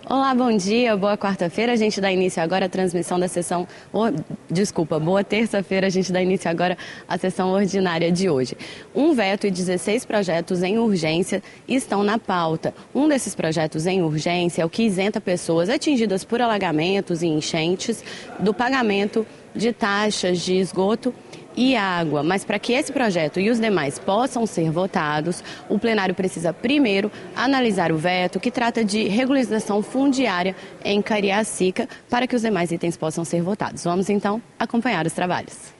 Olá, bom dia, boa quarta-feira. A gente dá início agora à transmissão da sessão... boa terça-feira. A gente dá início agora à sessão ordinária de hoje. Um veto e 16 projetos em urgência estão na pauta. Um desses projetos em urgência é o que isenta pessoas atingidas por alagamentos e enchentes do pagamento de taxas de esgoto e água. Mas para que esse projeto e os demais possam ser votados, o plenário precisa primeiro analisar o veto, que trata de regularização fundiária em Cariacica, para que os demais itens possam ser votados. Vamos então acompanhar os trabalhos.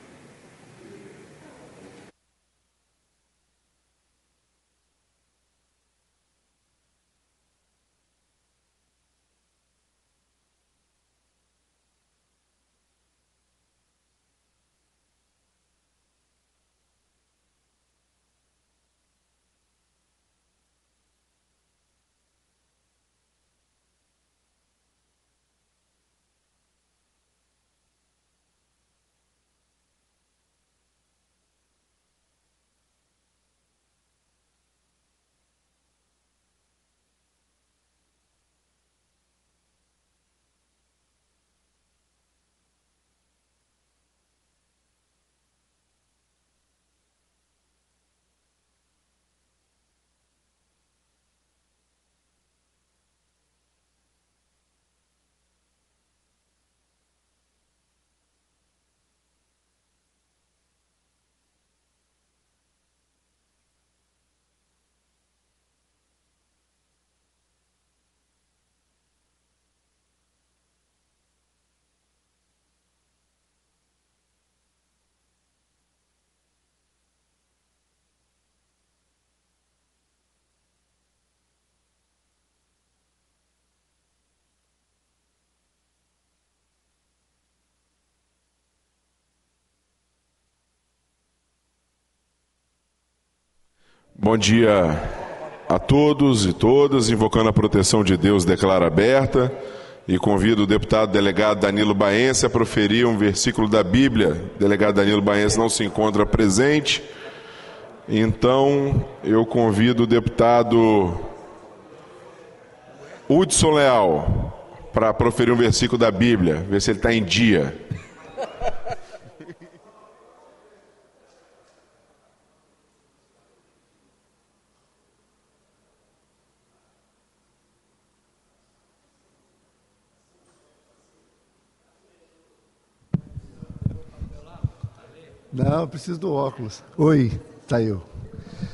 Bom dia a todos e todas. Invocando a proteção de Deus, declaro aberta e convido o deputado delegado Danilo Baense a proferir um versículo da Bíblia. O delegado Danilo Baense não se encontra presente, então eu convido o deputado Hudson Leal para proferir um versículo da Bíblia, ver se ele está em dia. Não, eu preciso do óculos. Oi, tá eu.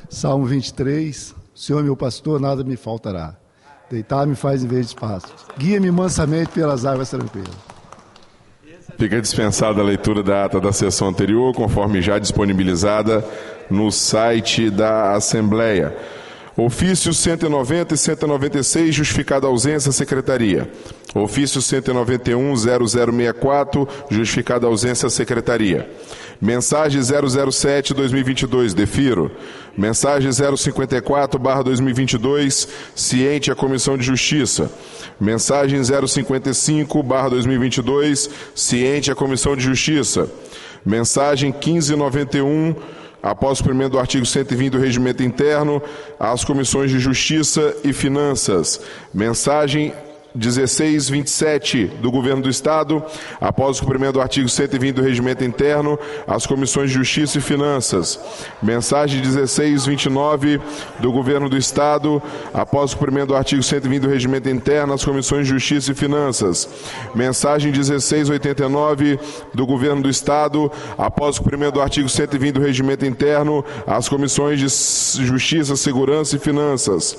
Salmo 23, o Senhor é meu pastor, nada me faltará. Deitar-me faz em vez de pasto. Guia-me mansamente pelas águas tranquilas. Fica dispensada a leitura da ata da sessão anterior, conforme já disponibilizada no site da Assembleia. Ofícios 190 e 196, justificada a ausência, Secretaria. Ofício 191-0064, justificada a ausência, Secretaria. Mensagem 007-2022, defiro. Mensagem 054-2022, ciente à Comissão de Justiça. Mensagem 055-2022, ciente à Comissão de Justiça. Mensagem 1591, após o cumprimento do artigo 120 do Regimento Interno, às Comissões de Justiça e Finanças. Mensagem 1627 do Governo do Estado, após o cumprimento do artigo 120 do Regimento Interno, às Comissões de Justiça e Finanças. Mensagem 1629 do Governo do Estado, após o cumprimento do artigo 120 do Regimento Interno, às Comissões de Justiça e Finanças. Mensagem 1689 do Governo do Estado, após o cumprimento do artigo 120 do Regimento Interno, às Comissões de Justiça, Segurança e Finanças.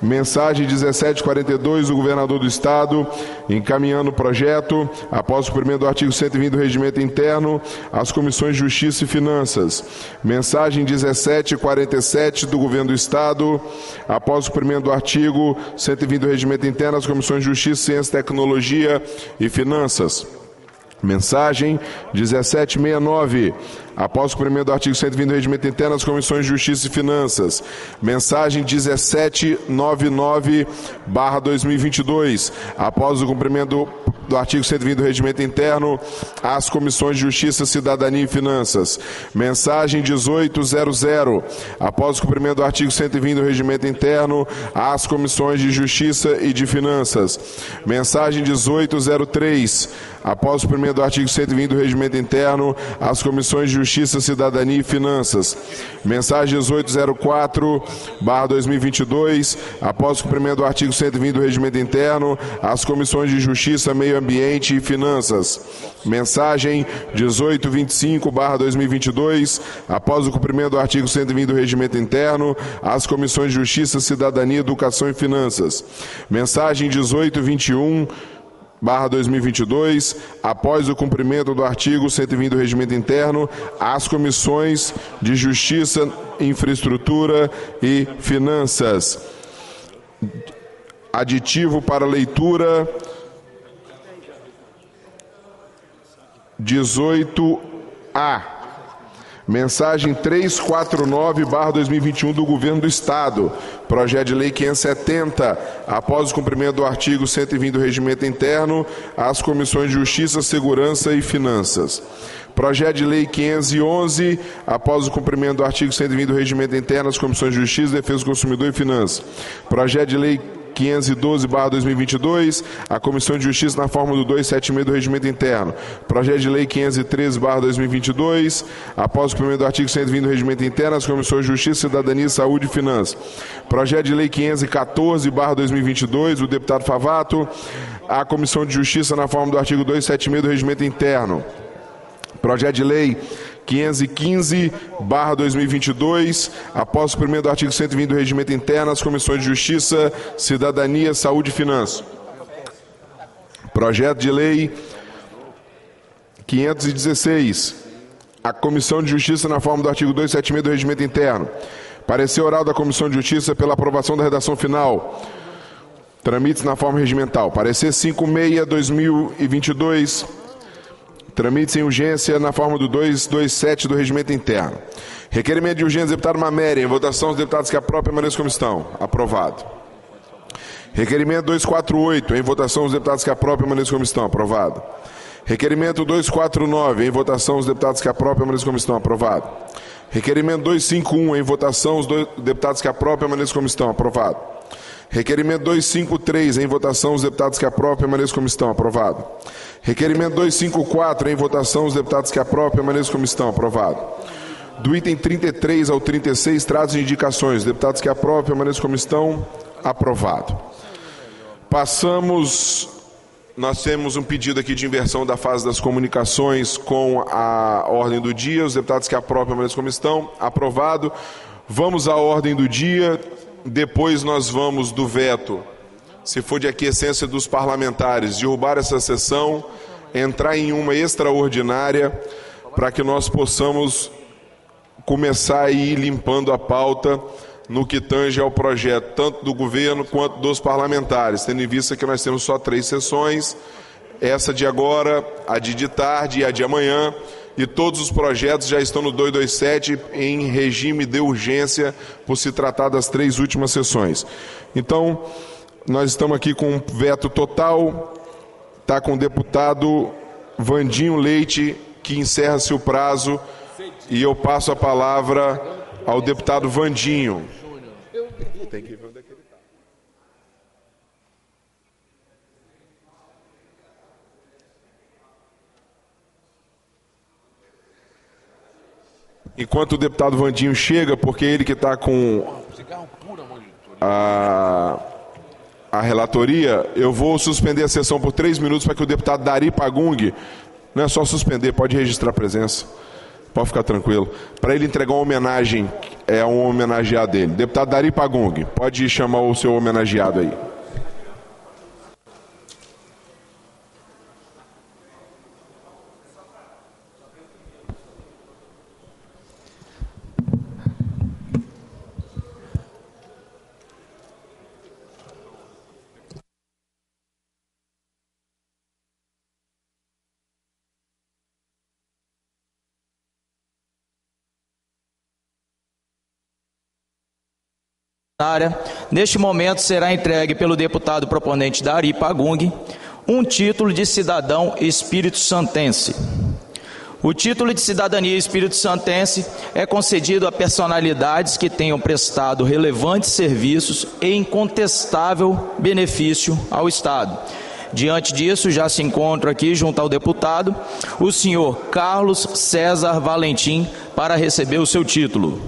Mensagem 1742 do Governador do Estado, encaminhando o projeto, após o cumprimento do artigo 120 do Regimento Interno, às Comissões de Justiça e Finanças. Mensagem 1747 do Governo do Estado, após o cumprimento do artigo 120 do Regimento Interno, às Comissões de Justiça, Ciência, Tecnologia e Finanças. Mensagem 1769, após o cumprimento do artigo 120 do Regimento Interno, às Comissões de Justiça e Finanças. Mensagem 1799/2022, após o cumprimento do artigo 120 do Regimento Interno às Comissões de Justiça, Cidadania e Finanças. Mensagem 1800. Após o cumprimento do artigo 120 do Regimento Interno às Comissões de Justiça e de Finanças. Mensagem 1803. Após o cumprimento do artigo 120 do Regimento Interno às Comissões de Justiça, Cidadania e Finanças. Mensagem 1804/2022. Após o cumprimento do artigo 120 do Regimento Interno às Comissões de Justiça, Meio Ambiente e Finanças. Mensagem 1825/2022. Após o cumprimento do artigo 120 do Regimento Interno às Comissões de Justiça, Cidadania, Educação e Finanças. Mensagem 1821/2022, após o cumprimento do artigo 120 do Regimento Interno, às Comissões de Justiça, Infraestrutura e Finanças. Aditivo para leitura 18A. Mensagem 349/2021 do Governo do Estado. Projeto de Lei 570. Após o cumprimento do artigo 120 do Regimento Interno, às Comissões de Justiça, Segurança e Finanças. Projeto de Lei 511. Após o cumprimento do artigo 120 do Regimento Interno, às Comissões de Justiça, Defesa do Consumidor e Finanças. Projeto de Lei 512/2022, a Comissão de Justiça na forma do 276 do Regimento Interno. Projeto de Lei 513/2022, após o cumprimento do artigo 120 do Regimento Interno, as Comissões de Justiça, Cidadania, Saúde e Finanças. Projeto de Lei 514/2022, o deputado Favato, a Comissão de Justiça na forma do artigo 276 do Regimento Interno. Projeto de Lei 515/2022, após o cumprimento do artigo 120 do Regimento Interno, as Comissões de Justiça, Cidadania, Saúde e Finanças. Projeto de Lei 516, a Comissão de Justiça na forma do artigo 276 do Regimento Interno. Parecer oral da Comissão de Justiça pela aprovação da redação final. Tramites na forma regimental. Parecer 56/2022. Tramites em urgência na forma do 227 do Regimento Interno. Requerimento de urgência do deputado Mameri. Em votação, os deputados que aprovam permaneçam como estão. Aprovado. Requerimento 248. Em votação, os deputados que aprovam permaneçam como estão. Aprovado. Requerimento 249. Em votação, os deputados que aprovam permaneçam como estão. Aprovado. Requerimento 251. Em votação, os deputados que aprovam permaneçam como estão. Aprovado. Requerimento 253. Em votação, os deputados que aprovam permaneçam como estão. Aprovado. Requerimento 254, em votação, os deputados que aprovam permaneçam como estão. Aprovado. Do item 33 ao 36, traz de indicações. Deputados que aprovam permaneçam como estão. Aprovado. Passamos, nós temos um pedido aqui de inversão da fase das comunicações com a ordem do dia. Os deputados que aprovam permaneçam como estão. Aprovado. Vamos à ordem do dia. Depois nós vamos do veto, se for de aquiescência dos parlamentares, derrubar essa sessão, entrar em uma extraordinária, para que nós possamos começar a ir limpando a pauta no que tange ao projeto, tanto do governo quanto dos parlamentares, tendo em vista que nós temos só 3 sessões, essa de agora, a de tarde e a de amanhã, e todos os projetos já estão no 227 em regime de urgência, por se tratar das 3 últimas sessões. Então, nós estamos aqui com um veto total, está com o deputado Vandinho Leite, que encerra-se o prazo, e eu passo a palavra ao deputado Vandinho. Tem que ver onde é que ele está. Enquanto o deputado Vandinho chega, porque ele que está com a relatoria, eu vou suspender a sessão por 3 minutos para que o deputado Dari Pagung, não é só suspender, pode registrar a presença, pode ficar tranquilo, para ele entregar uma homenagem, um homenageado dele. Deputado Dari Pagung, pode chamar o seu homenageado aí. Neste momento será entregue pelo deputado proponente Dari Pagung um título de cidadão espírito-santense. O título de cidadania espírito-santense é concedido a personalidades que tenham prestado relevantes serviços e incontestável benefício ao Estado. Diante disso, já se encontra aqui, junto ao deputado, o senhor Carlos César Valentim, para receber o seu título.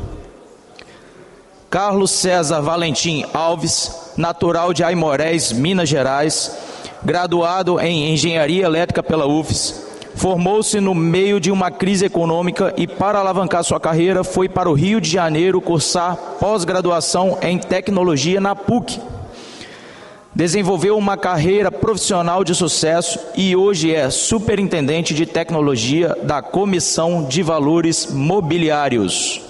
Carlos César Valentim Alves, natural de Aimorés, Minas Gerais, graduado em Engenharia Elétrica pela UFES, formou-se no meio de uma crise econômica e, para alavancar sua carreira, foi para o Rio de Janeiro cursar pós-graduação em Tecnologia na PUC. Desenvolveu uma carreira profissional de sucesso e hoje é superintendente de tecnologia da Comissão de Valores Mobiliários.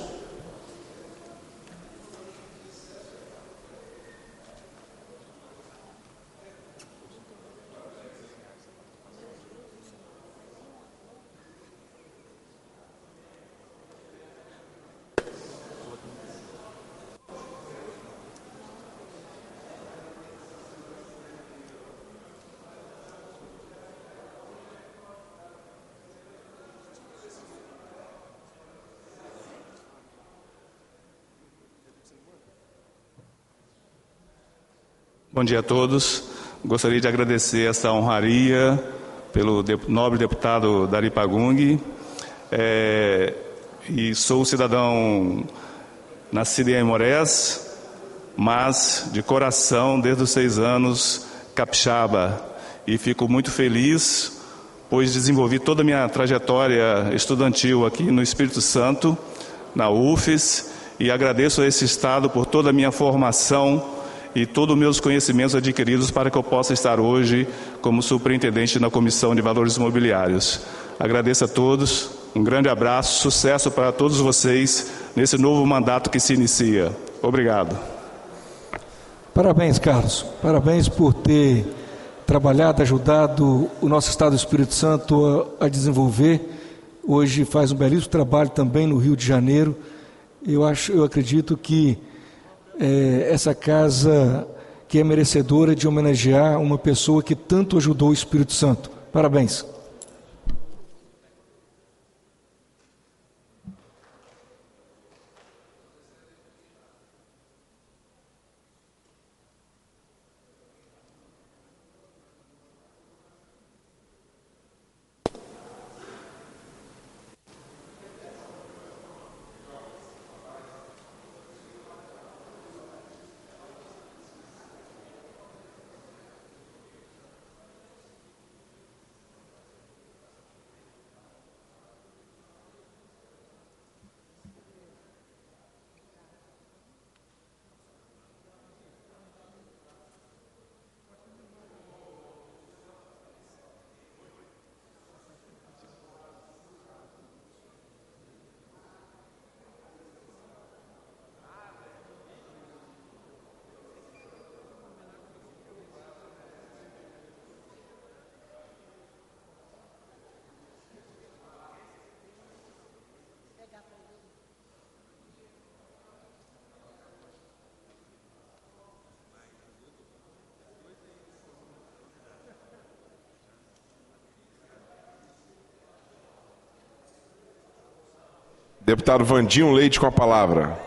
Bom dia a todos. Gostaria de agradecer essa honraria pelo nobre deputado Dari Pagung. E sou cidadão nascido em Aimorés, mas de coração, desde os 6 anos, capixaba. E fico muito feliz, pois desenvolvi toda a minha trajetória estudantil aqui no Espírito Santo, na UFES, e agradeço a esse Estado por toda a minha formação e todos os meus conhecimentos adquiridos para que eu possa estar hoje como superintendente na Comissão de Valores Mobiliários. Agradeço a todos, um grande abraço, sucesso para todos vocês nesse novo mandato que se inicia. Obrigado. Parabéns, Carlos. Parabéns por ter trabalhado, ajudado o nosso Estado do Espírito Santo a desenvolver. Hoje faz um belíssimo trabalho também no Rio de Janeiro. Eu acredito que essa casa que é merecedora de homenagear uma pessoa que tanto ajudou o Espírito Santo. Parabéns. Deputado Vandinho Leite com a palavra,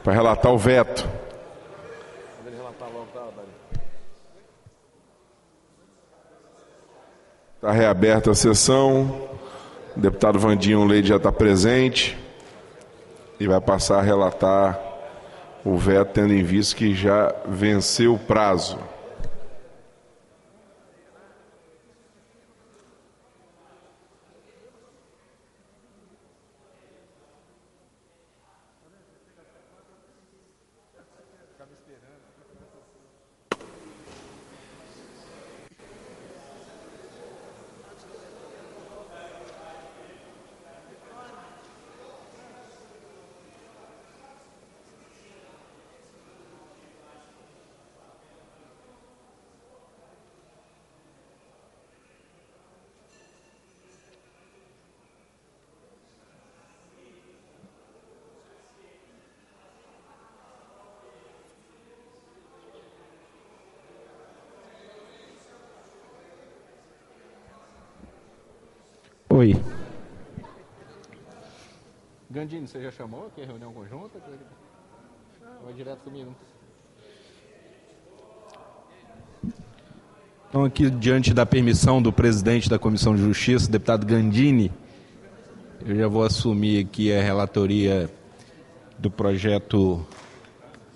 para relatar o veto. Está reaberta a sessão. O deputado Vandinho Leite já está presente e vai passar a relatar o veto, tendo em vista que já venceu o prazo. Oi. Gandini, você já chamou aqui a reunião conjunta? Vai direto comigo. Então, aqui, diante da permissão do presidente da Comissão de Justiça, deputado Gandini, eu já vou assumir aqui a relatoria do projeto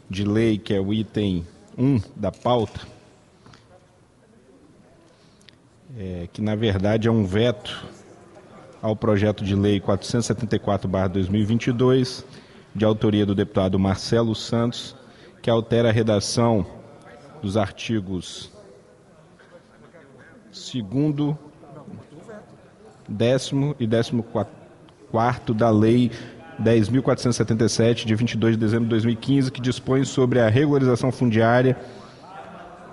de lei, que é o item 1 da pauta, que na verdade é um veto ao projeto de lei 474/2022, de autoria do deputado Marcelo Santos, que altera a redação dos artigos 2º, 10º e 14º da Lei 10.477, de 22 de dezembro de 2015, que dispõe sobre a regularização fundiária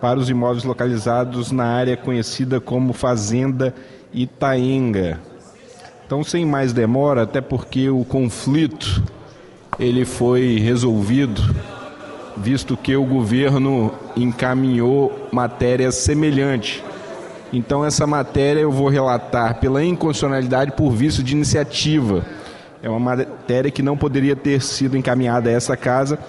para os imóveis localizados na área conhecida como Fazenda Itaenga. Então, sem mais demora, até porque o conflito ele foi resolvido, visto que o governo encaminhou matéria semelhante. Então, essa matéria eu vou relatar pela inconstitucionalidade por vício de iniciativa. É uma matéria que não poderia ter sido encaminhada a essa casa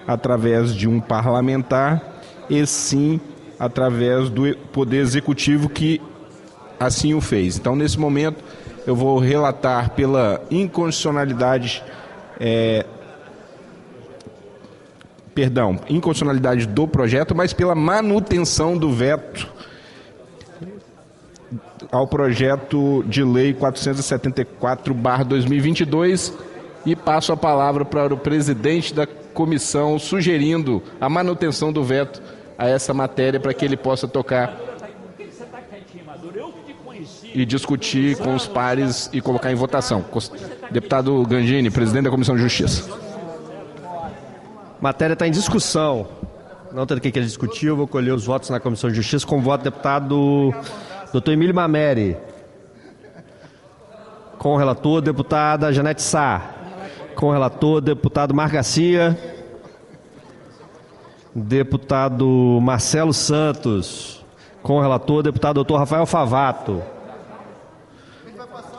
através de um parlamentar, e sim através do Poder Executivo, que assim o fez. Então, nesse momento, eu vou relatar pela inconstitucionalidade, inconstitucionalidade do projeto, mas pela manutenção do veto ao projeto de lei 474/2022, e passo a palavra para o presidente da comissão, sugerindo a manutenção do veto a essa matéria para que ele possa tocar e discutir com os pares e colocar em votação. Deputado Gandini, presidente da Comissão de Justiça. A matéria está em discussão. Não tem o que ele discutiu, eu vou colher os votos na Comissão de Justiça com o voto do deputado Dr. Emílio Mameri. Com o relator, deputada Janete Sá. Com o relator, deputado Mar Garcia. Deputado Marcelo Santos. Com o relator, deputado Dr. Rafael Favato.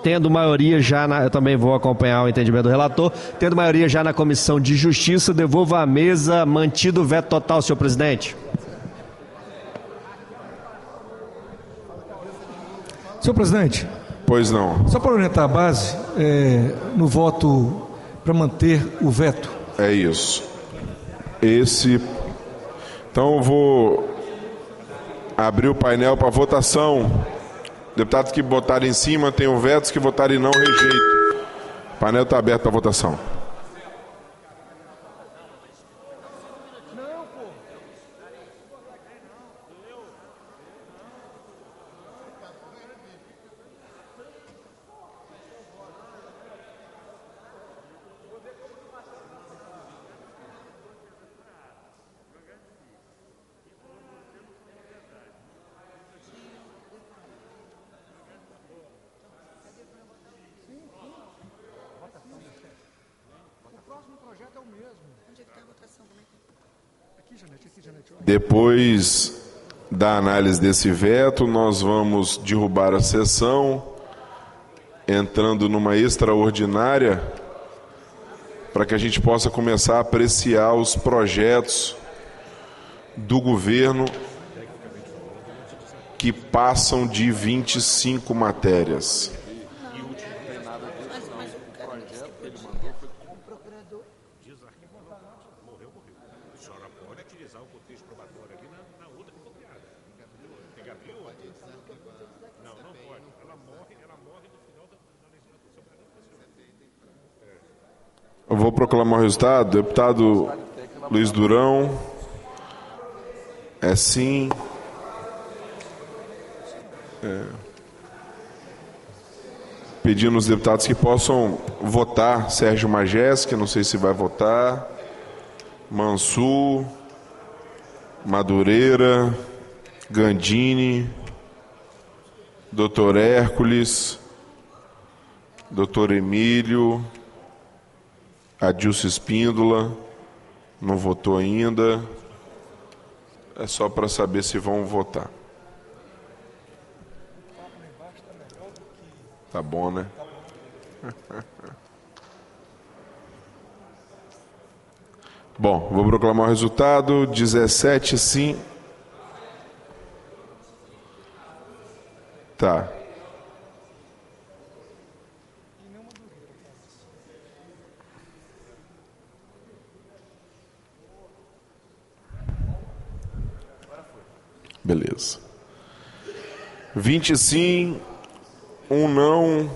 Tendo maioria já eu também vou acompanhar o entendimento do relator. Tendo maioria já na Comissão de Justiça, devolvo à mesa, mantido o veto total, senhor presidente. Senhor presidente. Pois não. Só para orientar a base, no voto para manter o veto. É isso. Então eu vou abrir o painel para votação. Deputados que votarem em cima tem o veto, os que votarem não, rejeito. O painel está aberto para votação. Depois da análise desse veto, nós vamos derrubar a sessão, entrando numa extraordinária, para que a gente possa começar a apreciar os projetos do governo que passam de 25 matérias. Eu vou proclamar o resultado. Deputado Luiz Durão. É sim. Pedindo aos deputados que possam votar. Sérgio Magés, que não sei se vai votar. Mansur. Madureira. Gandini. Doutor Hércules. Doutor Emílio. Adilson Espíndola, não votou ainda. É só para saber se vão votar. Tá bom, né? Bom, vou proclamar o resultado. 17 sim. Tá. Beleza. 20 sim, um não,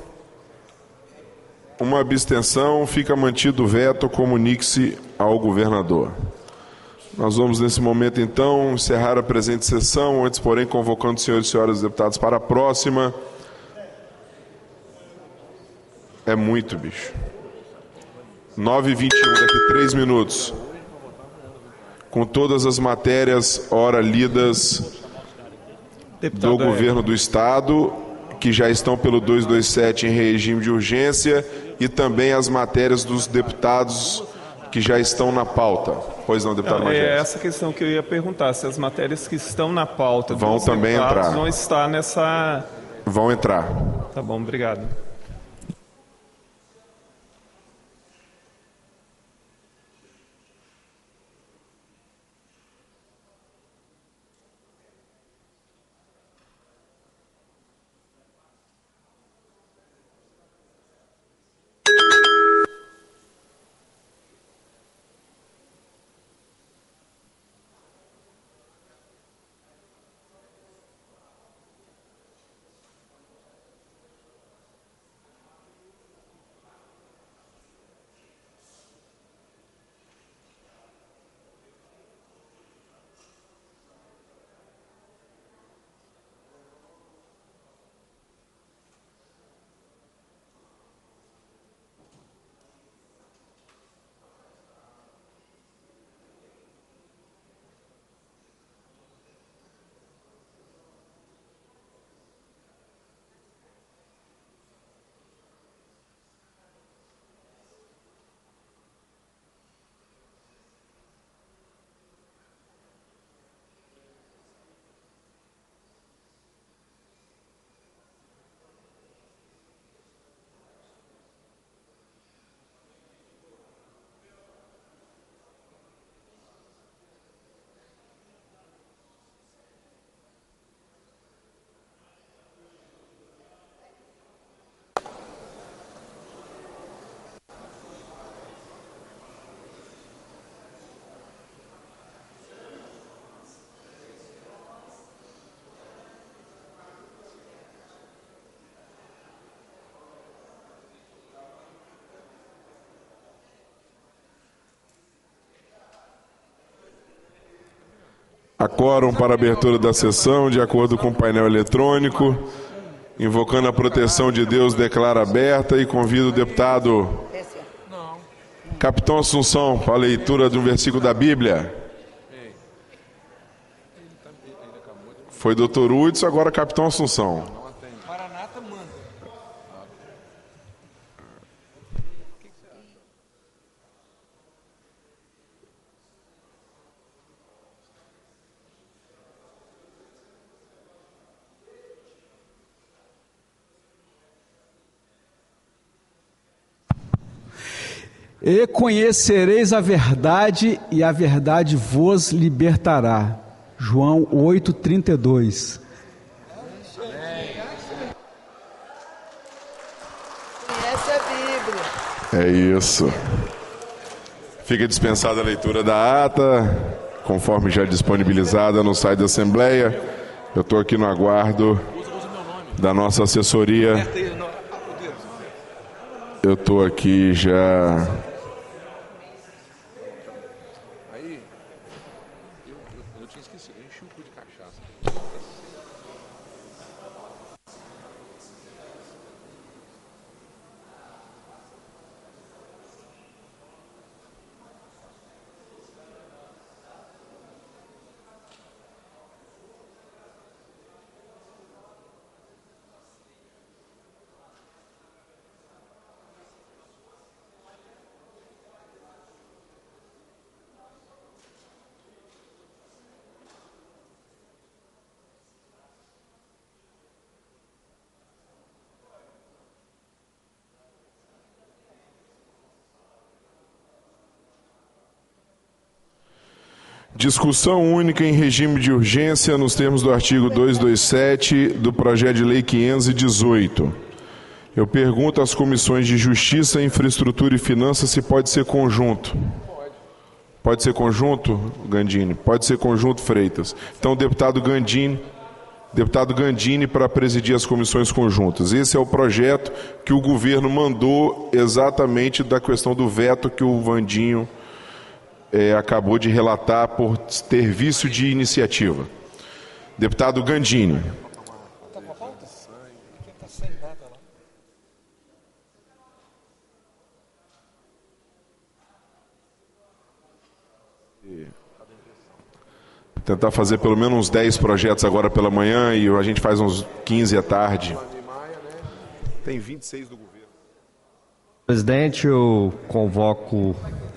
uma abstenção. Fica mantido o veto. Comunique-se ao governador. Nós vamos, nesse momento, então, encerrar a presente sessão, antes, porém, convocando os senhores e senhoras deputados para a próxima. É muito, bicho. 9h21, daqui 3 minutos. Com todas as matérias, ora lidas, do governo do Estado, que já estão pelo 227 em regime de urgência, e também as matérias dos deputados que já estão na pauta. Pois não, deputado Magés? É essa questão que eu ia perguntar, se as matérias que estão na pauta vão também entrar. Vão estar nessa... Vão entrar. Tá bom, obrigado. A quórum para a abertura da sessão, de acordo com o painel eletrônico. Invocando a proteção de Deus, declaro aberta e convido o deputado Capitão Assunção para a leitura de um versículo da Bíblia. Foi doutor Hudson, agora Capitão Assunção. E conhecereis a verdade, e a verdade vos libertará. João 8:32. Conhece a Bíblia. É isso. Fica dispensada a leitura da ata, conforme já disponibilizada no site da Assembleia. Eu estou aqui no aguardo da nossa assessoria. Eu estou aqui já... Eu tinha esquecido, eu enchi o cu de cachaça. Discussão única em regime de urgência nos termos do artigo 227 do projeto de lei 518. Eu pergunto às comissões de Justiça, Infraestrutura e Finanças se pode ser conjunto. Pode ser conjunto, Gandini? Pode ser conjunto, Freitas. Então, deputado Gandini para presidir as comissões conjuntas. Esse é o projeto que o governo mandou exatamente da questão do veto que o Vandinho acabou de relatar por ter vício de iniciativa. Deputado Gandini. Tentar fazer pelo menos uns 10 projetos agora pela manhã e a gente faz uns 15 à tarde. Tem 26 do governo. Presidente, eu convoco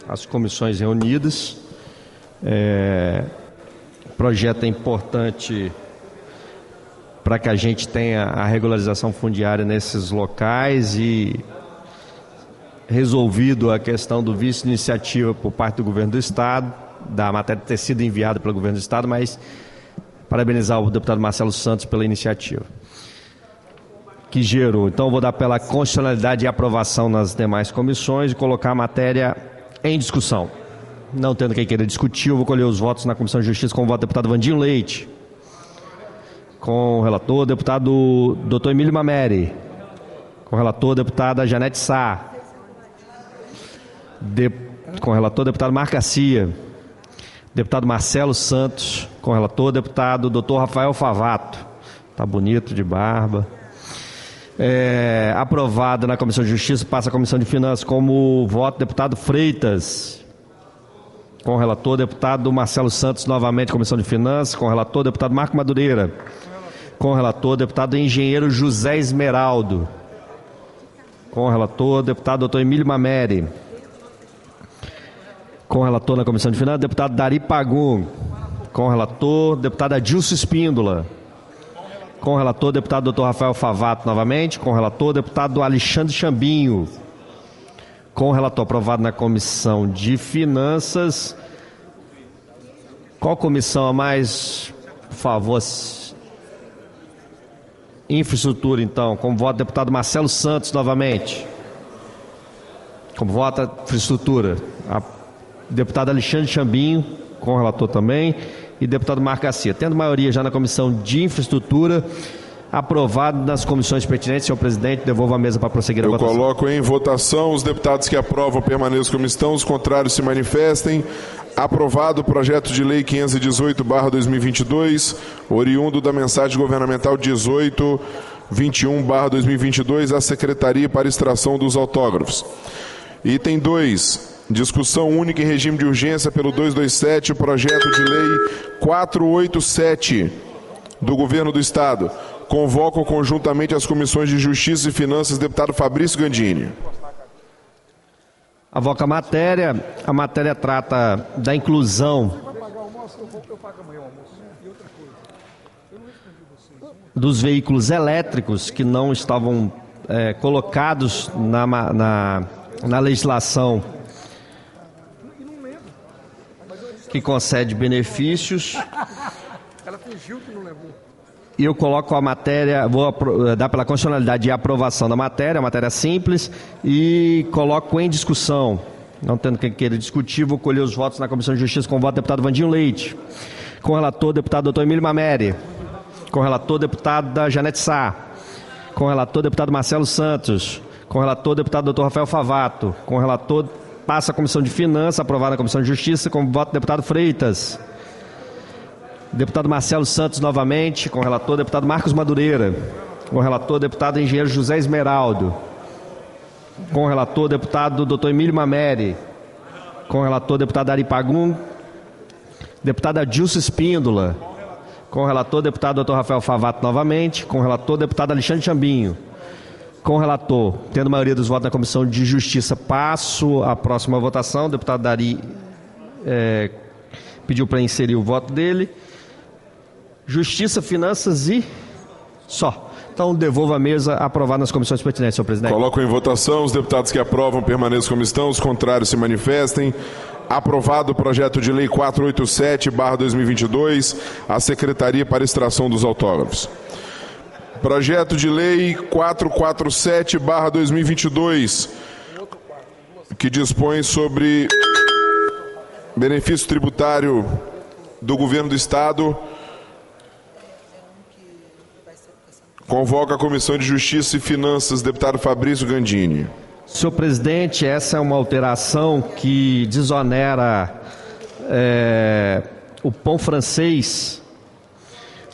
as comissões reunidas. O projeto é importante para que a gente tenha a regularização fundiária nesses locais e resolvido a questão do vício de iniciativa por parte do governo do Estado, da matéria ter sido enviada pelo governo do Estado, mas parabenizar o deputado Marcelo Santos pela iniciativa que gerou. Então, eu vou dar pela constitucionalidade e aprovação nas demais comissões e colocar a matéria em discussão. Não tendo quem queira discutir, eu vou colher os votos na Comissão de Justiça com o voto do deputado Vandinho Leite. Com o relator, deputado Dr. Emílio Mameri. Com o relator, deputada Janete Sá. Com o relator, deputado Marco Garcia. Deputado Marcelo Santos. Com o relator, deputado Dr. Rafael Favato. Tá bonito de barba. Aprovada na Comissão de Justiça, passa à Comissão de Finanças como voto deputado Freitas. Com o relator, deputado Marcelo Santos, novamente Comissão de Finanças. Com o relator, deputado Marco Madureira. Com o relator, deputado engenheiro José Esmeraldo. Com o relator, deputado Dr. Emílio Mameri. Com o relator na Comissão de Finanças, deputado Dari Pagum. Com o relator, deputado Adilson Espíndola. Com o relator, deputado Dr. Rafael Favato, novamente. Com o relator, deputado Alexandre Chambinho. Com o relator aprovado na Comissão de Finanças. Qual comissão a mais, por favor? Infraestrutura, então. Como voto, deputado Marcelo Santos, novamente. Como voto, infraestrutura. Deputado Alexandre Chambinho, com o relator também. E deputado Marco Garcia. Tendo maioria já na Comissão de Infraestrutura, aprovado nas comissões pertinentes. Senhor presidente, devolvo a mesa para prosseguir a votação. Eu coloco em votação. Os deputados que aprovam permaneçam como estão, os contrários se manifestem. Aprovado o projeto de lei 518/2022, oriundo da mensagem governamental 1821/2022 à Secretaria para extração dos autógrafos. Item 2. Discussão única em regime de urgência pelo 227, o projeto de lei 487 do Governo do Estado. Convoco conjuntamente as comissões de Justiça e Finanças, deputado Fabrício Gandini. Avoca a matéria trata da inclusão dos veículos elétricos que não estavam colocados na legislação que concede benefícios. Ela fingiu que não levou. E eu coloco a matéria, vou dar pela constitucionalidade e aprovação da matéria, a matéria simples, e coloco em discussão. Não tendo quem queira discutir, vou colher os votos na Comissão de Justiça com o voto do deputado Vandinho Leite. Com o relator, deputado Dr. Emílio Mameri. Com o relator, deputada Janete Sá. Com o relator, deputado Marcelo Santos. Com o relator, deputado Dr. Rafael Favato. Com o relator, passa a Comissão de Finanças, aprovada na Comissão de Justiça, com o voto do deputado Freitas. Deputado Marcelo Santos, novamente, com o relator, deputado Marcos Madureira. Com o relator, deputado engenheiro José Esmeraldo. Com o relator, deputado Dr. Emílio Mameri. Com o relator, deputado Ari Pagum. Deputado Adilson Espíndola. Com o relator, deputado Dr. Rafael Favato, novamente. Com o relator, deputado Alexandre Chambinho. Com o relator, tendo maioria dos votos na Comissão de Justiça, passo à próxima votação. O deputado Dari pediu para inserir o voto dele. Justiça, Finanças e só. Então, devolvo a mesa aprovada nas comissões pertinentes, senhor presidente. Coloco em votação. Os deputados que aprovam permaneçam como estão, os contrários se manifestem. Aprovado o projeto de lei 487/2022, a Secretaria para Extração dos Autógrafos. Projeto de lei 447/2022, que dispõe sobre benefício tributário do Governo do Estado. Convoca a Comissão de Justiça e Finanças, deputado Fabrício Gandini. Senhor presidente, essa é uma alteração que desonera o pão francês,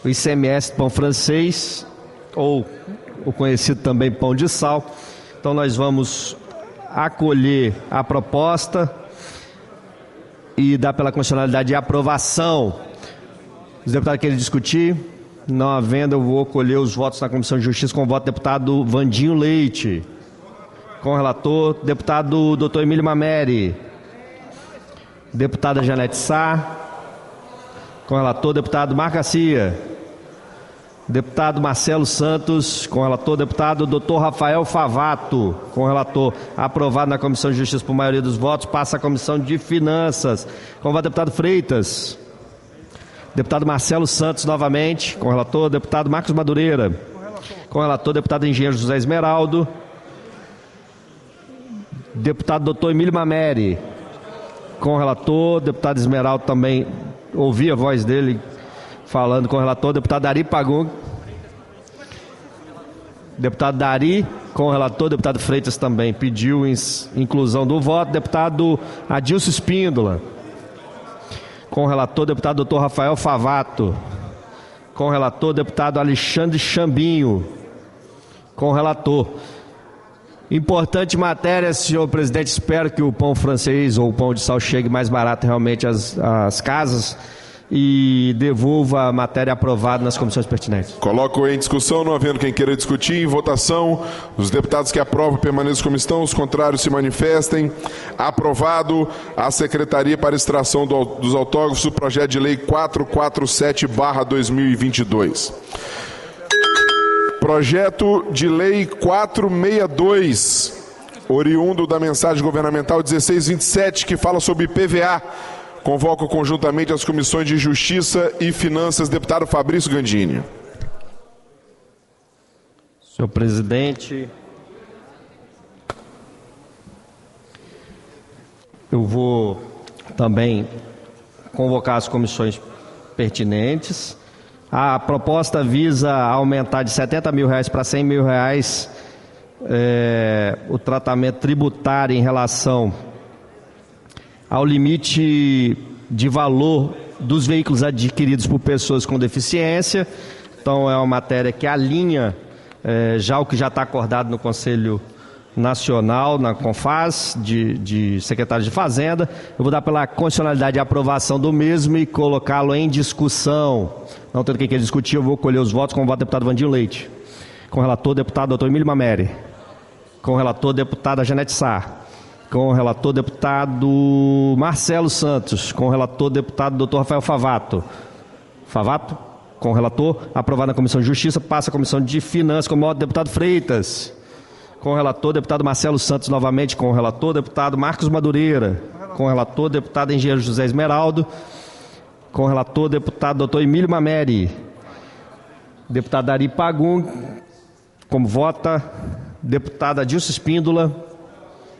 o ICMS do pão francês, ou o conhecido também pão de sal. Então nós vamos acolher a proposta e dar pela constitucionalidade de aprovação. Os deputados querem discutir? Não havendo, eu vou colher os votos na Comissão de Justiça com o voto do deputado Vandinho Leite. Com o relator, deputado Dr. Emílio Mameri. Deputada Janete Sá. Com o relator, deputado Marco Garcia. Deputado Marcelo Santos. Com o relator, deputado Dr. Rafael Favato. Com o relator, aprovado na Comissão de Justiça por maioria dos votos, passa à Comissão de Finanças. Com o voto do deputado Freitas. Deputado Marcelo Santos, novamente, com o relator, deputado Marcos Madureira, com o relator, deputado engenheiro José Esmeraldo, deputado doutor Emílio Mameri, com o relator, deputado Esmeraldo também, ouvi a voz dele falando com o relator, deputado Dari Pagum, deputado Dari, com o relator, deputado Freitas também pediu inclusão do voto, deputado Adilson Espíndola, com o relator, deputado Dr. Rafael Favato. Com o relator, deputado Alexandre Chambinho. Com o relator. Importante matéria, senhor presidente. Espero que o pão francês ou o pão de sal chegue mais barato realmente às casas e devolva a matéria aprovada nas comissões pertinentes. Coloco em discussão, não havendo quem queira discutir. Em votação, os deputados que aprovam permaneçam como estão, os contrários se manifestem. Aprovado a Secretaria para Extração dos Autógrafos do projeto de lei 447/2022. Projeto de lei 462, oriundo da mensagem governamental 1627, que fala sobre PVA. Convoco conjuntamente as comissões de Justiça e Finanças. Deputado Fabrício Gandini. Senhor presidente, eu vou também convocar as comissões pertinentes. A proposta visa aumentar de R$70 mil para R$100 mil o tratamento tributário em relação ao limite de valor dos veículos adquiridos por pessoas com deficiência. Então é uma matéria que alinha já o que já está acordado no Conselho Nacional, na CONFAS, de secretário de Fazenda. Eu vou dar pela constitucionalidade de aprovação do mesmo e colocá-lo em discussão. Não tendo quem quer discutir, eu vou colher os votos com o voto do deputado Vandinho Leite. Com o relator, deputado Dr. Emílio Mameri. Com o relator, deputada Janete Sá. Com o relator, deputado Marcelo Santos. Com o relator, deputado Dr. Rafael Favato. Favato, com o relator, aprovado na Comissão de Justiça, passa à Comissão de Finanças, com o voto do deputado Freitas. Com o relator, deputado Marcelo Santos, novamente. Com o relator, deputado Marcos Madureira. Com o relator, deputado engenheiro José Esmeraldo. Com o relator, deputado Dr. Emílio Mameri. Deputado Dari Pagum, como vota. Deputada Adilson Espíndola.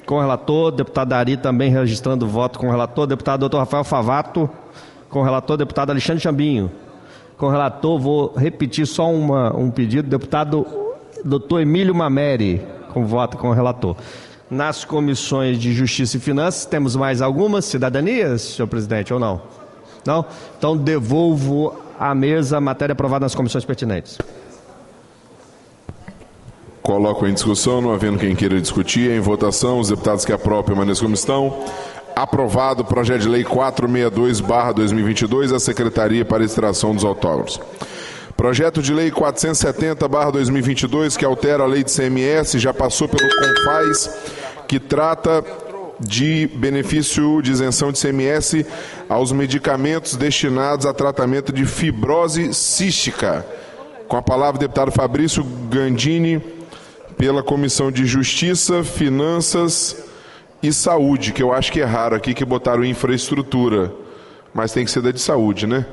Com o relator, deputado Dari também registrando o voto com o relator. Deputado Dr. Rafael Favato. Com o relator, deputado Alexandre Chambinho. Com o relator, vou repetir só um pedido. Deputado Dr. Emílio Mameri, com voto com o relator. Nas comissões de Justiça e Finanças, temos mais algumas cidadanias, senhor presidente, ou não? Não? Então, devolvo à mesa a matéria aprovada nas comissões pertinentes. Coloco em discussão, não havendo quem queira discutir. Em votação, os deputados que aprovam permaneçam como estão. Aprovado o projeto de lei 462/2022, a Secretaria para a Extração dos Autógrafos. Projeto de lei 470/2022, que altera a lei de CMS, já passou pelo CONFAS, que trata de benefício de isenção de CMS aos medicamentos destinados a tratamento de fibrose cística. Com a palavra o deputado Fabrício Gandini, pela Comissão de Justiça, Finanças e saúde, que eu acho que erraram aqui, que botaram infraestrutura, mas tem que ser da de saúde, né?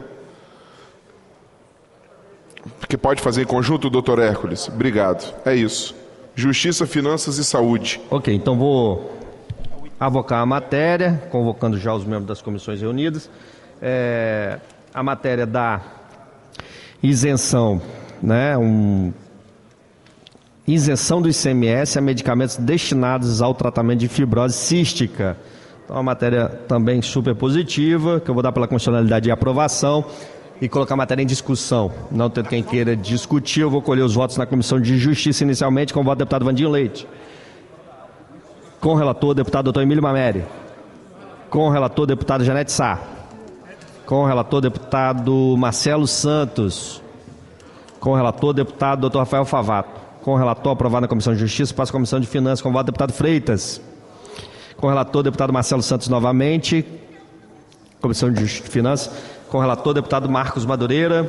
Porque pode fazer em conjunto, doutor Hércules? Obrigado. É isso. Justiça, Finanças e Saúde. Ok, então vou avocar a matéria, convocando já os membros das comissões reunidas. A matéria da isenção, né? Isenção do ICMS a medicamentos destinados ao tratamento de fibrose cística. Então, uma matéria também super positiva, que eu vou dar pela constitucionalidade de aprovação e colocar a matéria em discussão. Não tendo quem queira discutir, eu vou colher os votos na Comissão de Justiça inicialmente, com o voto do deputado Vandinho Leite. Com o relator, deputado doutor Emílio Mameri. Com o relator, deputado Janete Sá. Com o relator, deputado Marcelo Santos. Com o relator, deputado doutor Rafael Favato. Com o relator, aprovado na Comissão de Justiça, passa a Comissão de Finanças, com o voto do deputado Freitas. Com o relator, deputado Marcelo Santos novamente. Comissão de Finanças. Com o relator, deputado Marcos Madureira.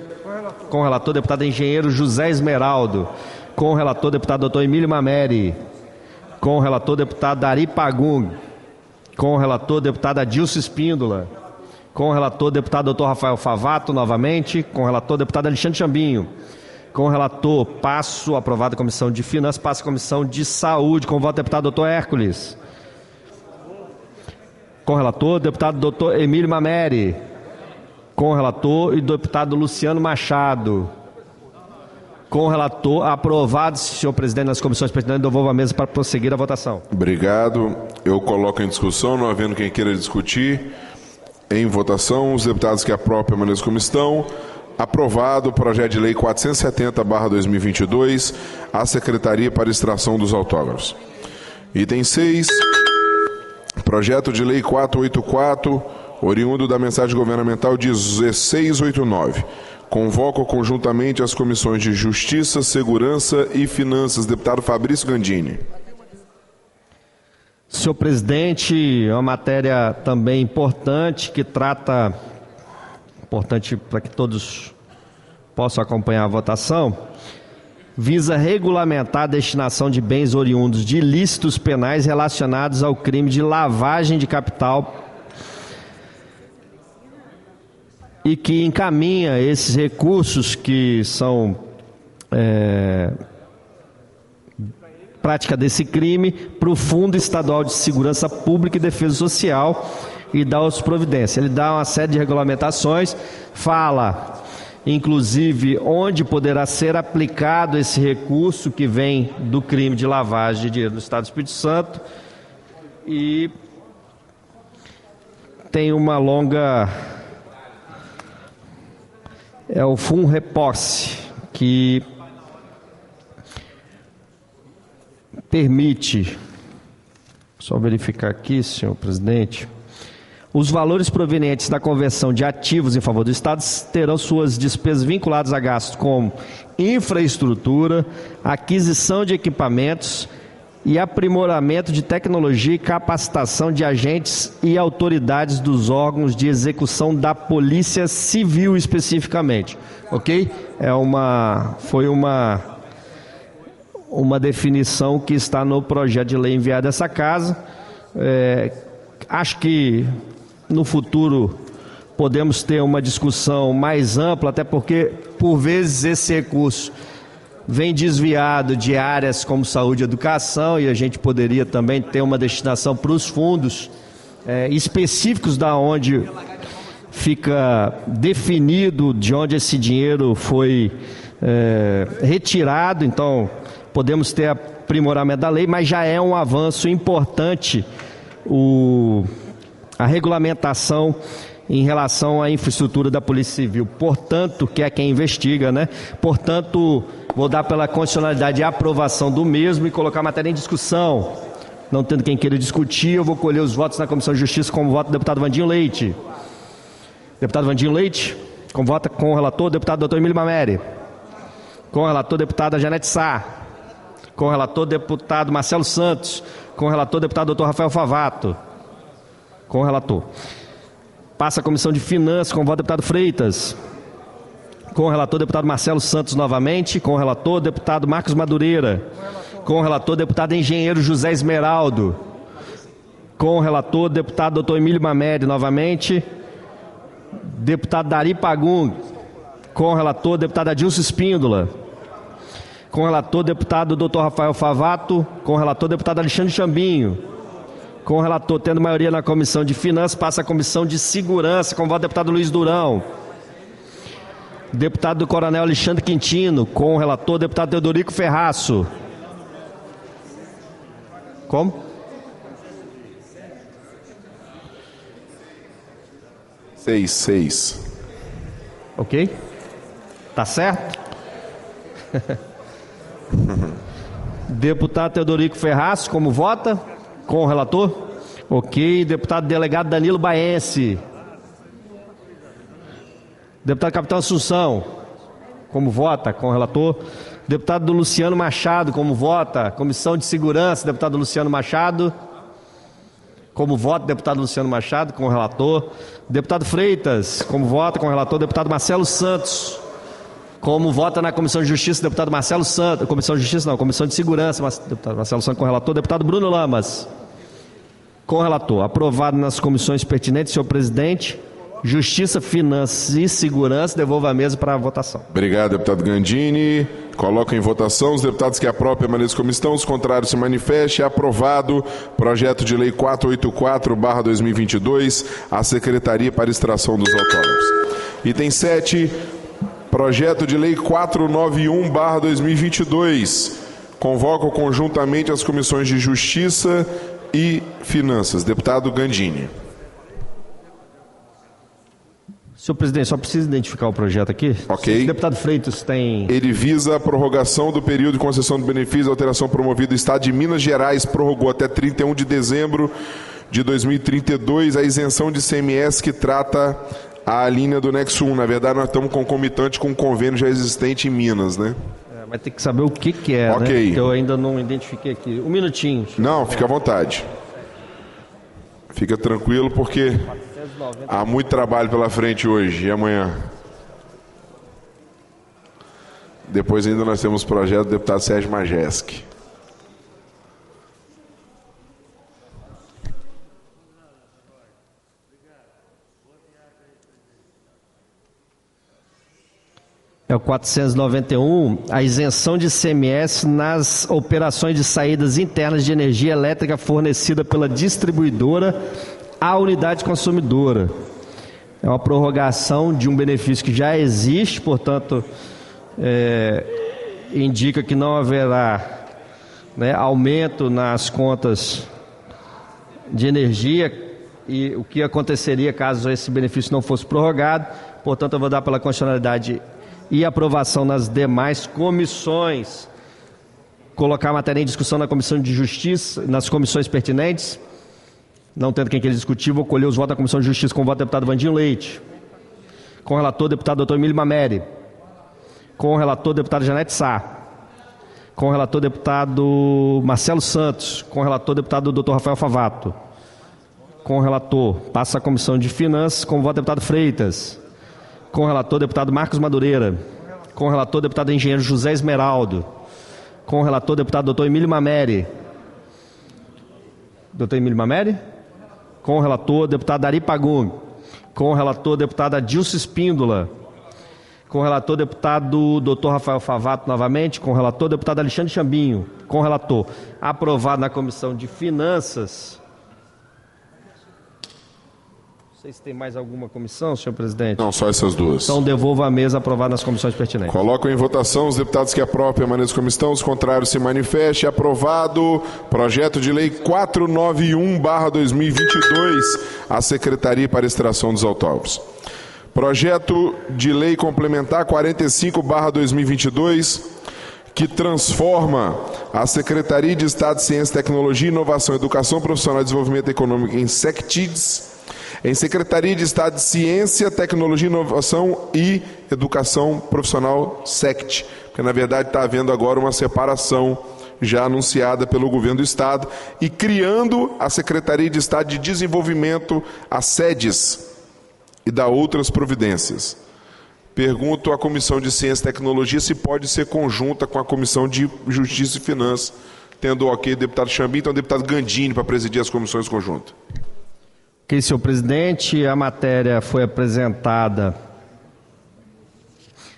Com o relator, deputado engenheiro José Esmeraldo. Com o relator, deputado doutor Emílio Mameri. Com o relator, deputado Dari Pagum. Com o relator, deputado Adilson Espíndola. Com o relator, deputado doutor Rafael Favato novamente. Com o relator, deputado Alexandre Chambinho. Com o relator, passo, aprovado a Comissão de Finanças, passa a Comissão de Saúde, com o voto do deputado doutor Hércules. Com o relator, deputado doutor Emílio Mameri. Com o relator e deputado Luciano Machado. Com o relator, aprovado, senhor presidente, nas comissões pertinentes, devolvo a mesa para prosseguir a votação. Obrigado. Eu coloco em discussão, não havendo quem queira discutir. Em votação, os deputados que aprovam permaneçam como estão. Aprovado o projeto de lei 470/2022, a Secretaria para Extração dos Autógrafos. Item 6, projeto de lei 484, oriundo da mensagem governamental 1689. Convoco conjuntamente as comissões de Justiça, Segurança e Finanças. Deputado Fabrício Gandini. Senhor presidente, é uma matéria também importante que trata... importante para que todos possam acompanhar a votação, visa regulamentar a destinação de bens oriundos de ilícitos penais relacionados ao crime de lavagem de capital e que encaminha esses recursos que são prática desse crime para o Fundo Estadual de Segurança Pública e Defesa Social e dá outras providências. Ele dá uma série de regulamentações, fala, inclusive, onde poderá ser aplicado esse recurso que vem do crime de lavagem de dinheiro do Estado do Espírito Santo e tem uma longa... é o FUNREPOSSE, que permite, só verificar aqui, senhor presidente, os valores provenientes da conversão de ativos em favor do Estado terão suas despesas vinculadas a gastos como infraestrutura, aquisição de equipamentos e aprimoramento de tecnologia e capacitação de agentes e autoridades dos órgãos de execução da Polícia Civil especificamente, ok? Foi uma definição que está no projeto de lei enviado a essa casa. Acho que no futuro podemos ter uma discussão mais ampla, até porque por vezes esse recurso vem desviado de áreas como saúde e educação e a gente poderia também ter uma destinação para os fundos específicos da onde fica definido de onde esse dinheiro foi retirado. Então podemos ter aprimoramento da lei, mas já é um avanço importante a regulamentação em relação à infraestrutura da Polícia Civil, portanto, que é quem investiga, né? Portanto, vou dar pela constitucionalidade e aprovação do mesmo e colocar a matéria em discussão. Não tendo quem queira discutir, eu vou colher os votos na Comissão de Justiça com o voto do deputado Vandinho Leite. Deputado Vandinho Leite, com voto com o relator, deputado doutor Emílio Mameri. Com o relator, deputada Janete Sá. Com o relator, deputado Marcelo Santos. Com o relator, deputado doutor Rafael Favato. Com o relator. Passa a Comissão de Finanças com o voto do deputado Freitas. Com o relator, deputado Marcelo Santos novamente. Com o relator, deputado Marcos Madureira. Com o relator, deputado engenheiro José Esmeraldo. Com o relator, deputado Dr. Emílio Mamede, novamente. Deputado Dari Pagum. Com o relator, deputado Adilson Espíndola. Com o relator, deputado Dr. Rafael Favato. Com o relator, deputado Alexandre Chambinho. Com o relator, tendo maioria na Comissão de Finanças, passa a Comissão de Segurança, com o voto do deputado Luiz Durão. Deputado do Coronel Alexandre Quintino. Com o relator, deputado Teodorico Ferraço. Como? 6. Ok? Tá certo? Deputado Teodorico Ferraz, como vota? Com o relator? Ok. Deputado delegado Danilo Baense. Deputado Capitão Assunção, como vota? Com o relator. Deputado Luciano Machado, como vota? Comissão de Segurança, deputado Luciano Machado. Como vota, deputado Luciano Machado, com o relator. Deputado Freitas, como vota, com o relator. Deputado Marcelo Santos, como vota na Comissão de Justiça, deputado Marcelo Santos. Comissão de Justiça não, Comissão de Segurança, deputado Marcelo Santos, com o relator. Deputado Bruno Lamas, com o relator. Aprovado nas comissões pertinentes, senhor presidente. Justiça, Finanças e Segurança, devolvo a mesa para a votação. Obrigado, deputado Gandini. Coloco em votação os deputados que aprovam permaneçam como estão, os contrários se manifestem. Aprovado projeto de lei 484/2022, a Secretaria para Extração dos Autónomos. Item 7, projeto de lei 491/2022. Convoco conjuntamente as comissões de Justiça e Finanças. Deputado Gandini. Senhor presidente, só preciso identificar o projeto aqui. Ok. O deputado Freitas tem... Ele visa a prorrogação do período de concessão do benefício, alteração promovida do Estado de Minas Gerais, prorrogou até 31 de dezembro de 2032 a isenção de ICMS que trata a linha do Nexo 1. Na verdade, nós estamos concomitante com um convênio já existente em Minas, né? Vai ter que saber o que é, ok, né? Que eu ainda não identifiquei aqui. Um minutinho. Não, fica à vontade. Fica tranquilo, porque há muito trabalho pela frente hoje e amanhã. Depois ainda nós temos o projeto do deputado Sérgio Majeski. É o 491, a isenção de ICMS nas operações de saídas internas de energia elétrica fornecida pela distribuidora à unidade consumidora. É uma prorrogação de um benefício que já existe, portanto, indica que não haverá, né, aumento nas contas de energia e o que aconteceria caso esse benefício não fosse prorrogado. Portanto, eu vou dar pela constitucionalidade e aprovação nas demais comissões. Colocar a matéria em discussão na Comissão de Justiça, nas comissões pertinentes. Não tendo quem queira discutir, vou colher os votos da Comissão de Justiça com o voto do deputado Vandinho Leite. Com o relator, deputado Dr. Emílio Mamede. Com o relator, deputado Janete Sá. Com o relator, deputado Marcelo Santos. Com o relator, deputado Dr. Rafael Favato. Com o relator, passa a Comissão de Finanças com o voto do deputado Freitas. Com o relator, deputado Marcos Madureira. Com o relator, deputado engenheiro José Esmeraldo. Com o relator, deputado Dr. Emílio Mamede. Dr. Emílio Mamede? Com o relator, deputado Dari Pagum. Com o relator, deputado Adilson Espíndola. Com o relator, deputado Dr. Rafael Favato, novamente. Com o relator, deputado Alexandre Chambinho. Com o relator, aprovado na Comissão de Finanças. Não sei se tem mais alguma comissão, senhor presidente. Não, só essas duas. Então devolvo a mesa aprovada nas comissões pertinentes. Coloco em votação os deputados que aprovam permaneçam como estão, os contrários se manifestem. Aprovado projeto de lei 491/2022, a Secretaria para Extração dos Autónomos. Projeto de lei complementar 45/2022, que transforma a Secretaria de Estado de Ciência, Tecnologia, Inovação, Educação Profissional e Desenvolvimento Econômico em SECTIDS, em Secretaria de Estado de Ciência, Tecnologia, Inovação e Educação Profissional, SECT, porque na verdade está havendo agora uma separação já anunciada pelo governo do Estado e criando a Secretaria de Estado de Desenvolvimento, a SEDES, e dá outras providências. Pergunto à Comissão de Ciência e Tecnologia se pode ser conjunta com a Comissão de Justiça e Finanças, Tendo o ok do deputado Xambi, então o deputado Gandini para presidir as comissões conjuntas. Ok, senhor presidente, a matéria foi apresentada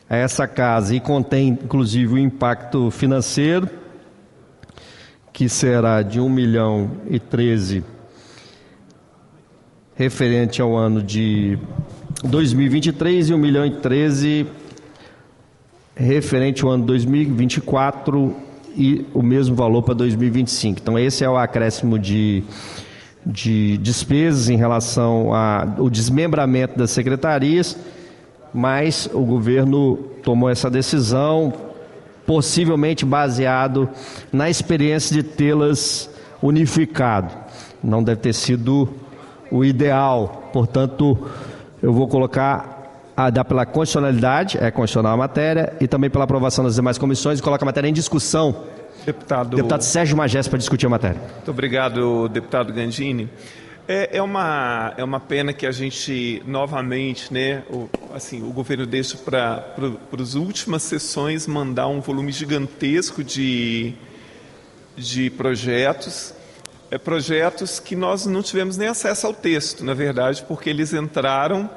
a essa casa e contém, inclusive, o impacto financeiro, que será de 1.013.000 referente ao ano de 2023 e 1.013.000 referente ao ano 2024 e o mesmo valor para 2025. Então, esse é o acréscimo de despesas em relação ao desmembramento das secretarias, mas o governo tomou essa decisão possivelmente baseado na experiência de tê-las unificado. Não deve ter sido o ideal, portanto, eu vou colocar dar pela constitucionalidade, constitucional a matéria, e também pela aprovação das demais comissões, e coloca a matéria em discussão. Deputado Sérgio Magés para discutir a matéria. Muito obrigado, deputado Gandini. É uma pena que a gente novamente, né, o governo deixa para as últimas sessões mandar um volume gigantesco de projetos, projetos que nós não tivemos nem acesso ao texto, na verdade, porque eles entraram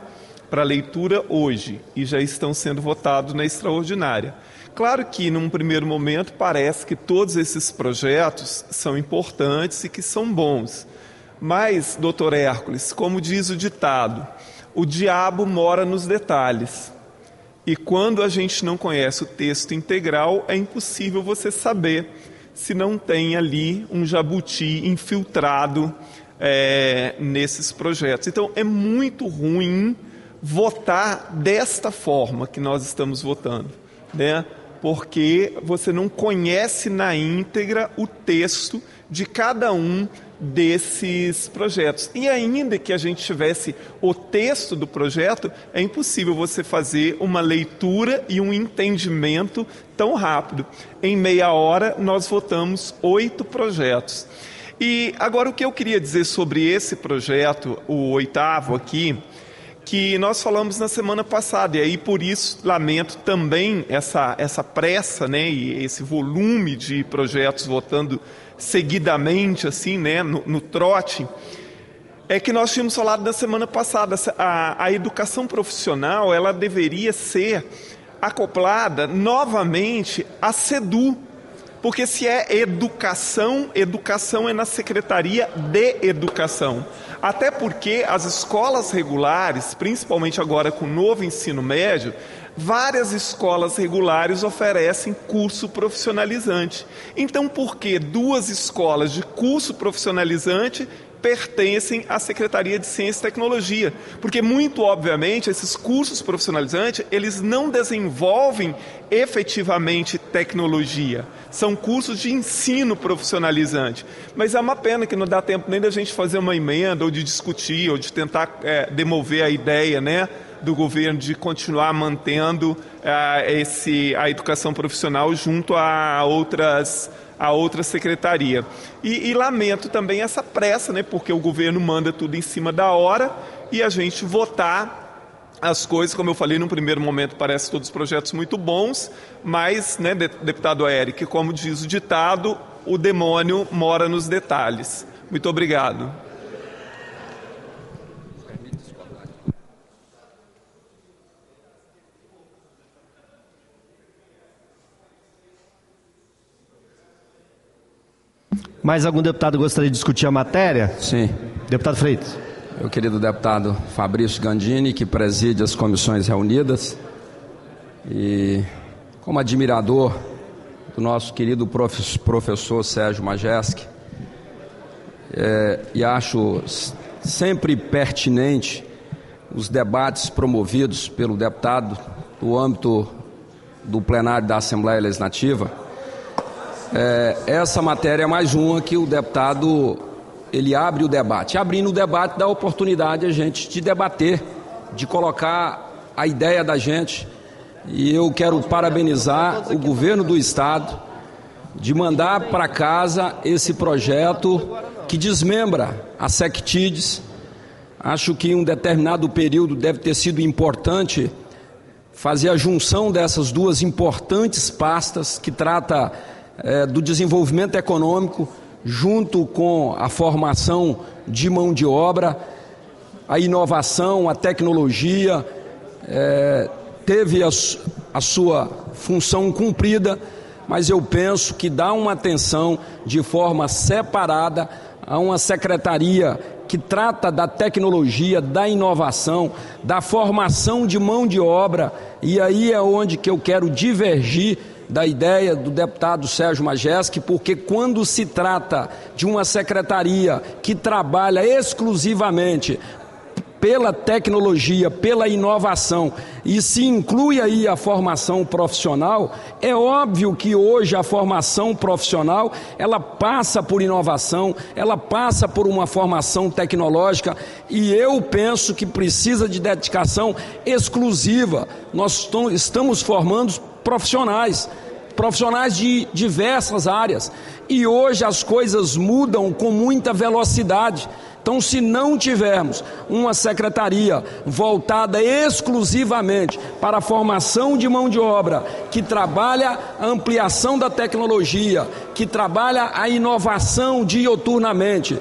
para leitura hoje e já estão sendo votados na extraordinária. Claro que, num primeiro momento, parece que todos esses projetos são importantes e que são bons. Mas, doutor Hércules, como diz o ditado, o diabo mora nos detalhes. E quando a gente não conhece o texto integral, é impossível você saber se não tem ali um jabuti infiltrado nesses projetos. Então, é muito ruim votar desta forma que nós estamos votando, né? Porque você não conhece na íntegra o texto de cada um desses projetos. E ainda que a gente tivesse o texto do projeto, é impossível você fazer uma leitura e um entendimento tão rápido. Em meia hora, nós votamos 8 projetos. E agora o que eu queria dizer sobre esse projeto, o 8º aqui, que nós falamos na semana passada, e aí por isso lamento também essa pressa, né, e esse volume de projetos votando seguidamente, assim, né, no trote, é que nós tínhamos falado na semana passada, a educação profissional, ela deveria ser acoplada novamente à SEDU, porque se é educação, educação é na Secretaria de Educação. Até porque as escolas regulares, principalmente agora com o novo ensino médio, várias escolas regulares oferecem curso profissionalizante. Então, por que 2 escolas de curso profissionalizante pertencem à Secretaria de Ciência e Tecnologia? Porque, muito obviamente, esses cursos profissionalizantes, eles não desenvolvem efetivamente tecnologia. São cursos de ensino profissionalizante. Mas é uma pena que não dá tempo nem da gente fazer uma emenda, ou de discutir, ou de tentar demover a ideia, né, do governo de continuar mantendo a educação profissional junto a outra secretaria. E lamento também essa pressa, né, porque o governo manda tudo em cima da hora e a gente votar as coisas, como eu falei, num primeiro momento parece todos os projetos muito bons, mas, né, deputado Eric, como diz o ditado, o demônio mora nos detalhes. Muito obrigado. Mais algum deputado gostaria de discutir a matéria? Sim. Deputado Freitas. Meu querido deputado Fabrício Gandini, que preside as comissões reunidas, e como admirador do nosso querido professor Sérgio Majeski, e acho sempre pertinente os debates promovidos pelo deputado no âmbito do plenário da Assembleia Legislativa. Essa matéria é mais uma que o deputado ele abre o debate. Abrindo o debate dá a oportunidade a gente de debater, de colocar a ideia da gente. E eu quero parabenizar o governo do Estado de mandar para casa esse projeto que desmembra a SECTIDES. Acho que em um determinado período deve ter sido importante fazer a junção dessas 2 importantes pastas que trata do desenvolvimento econômico, junto com a formação de mão de obra, a inovação, a tecnologia, teve a sua função cumprida, mas eu penso que dá uma atenção de forma separada a uma secretaria que trata da tecnologia, da inovação, da formação de mão de obra, e aí é onde que eu quero divergir da ideia do deputado Sérgio Majeski, porque quando se trata de uma secretaria que trabalha exclusivamente pela tecnologia, pela inovação, e se inclui aí a formação profissional, é óbvio que hoje a formação profissional, ela passa por inovação, ela passa por uma formação tecnológica, e eu penso que precisa de dedicação exclusiva. Nós estamos formando profissionais de diversas áreas, e hoje as coisas mudam com muita velocidade. Então, se não tivermos uma secretaria voltada exclusivamente para a formação de mão de obra, que trabalha a ampliação da tecnologia, que trabalha a inovação dioturnamente,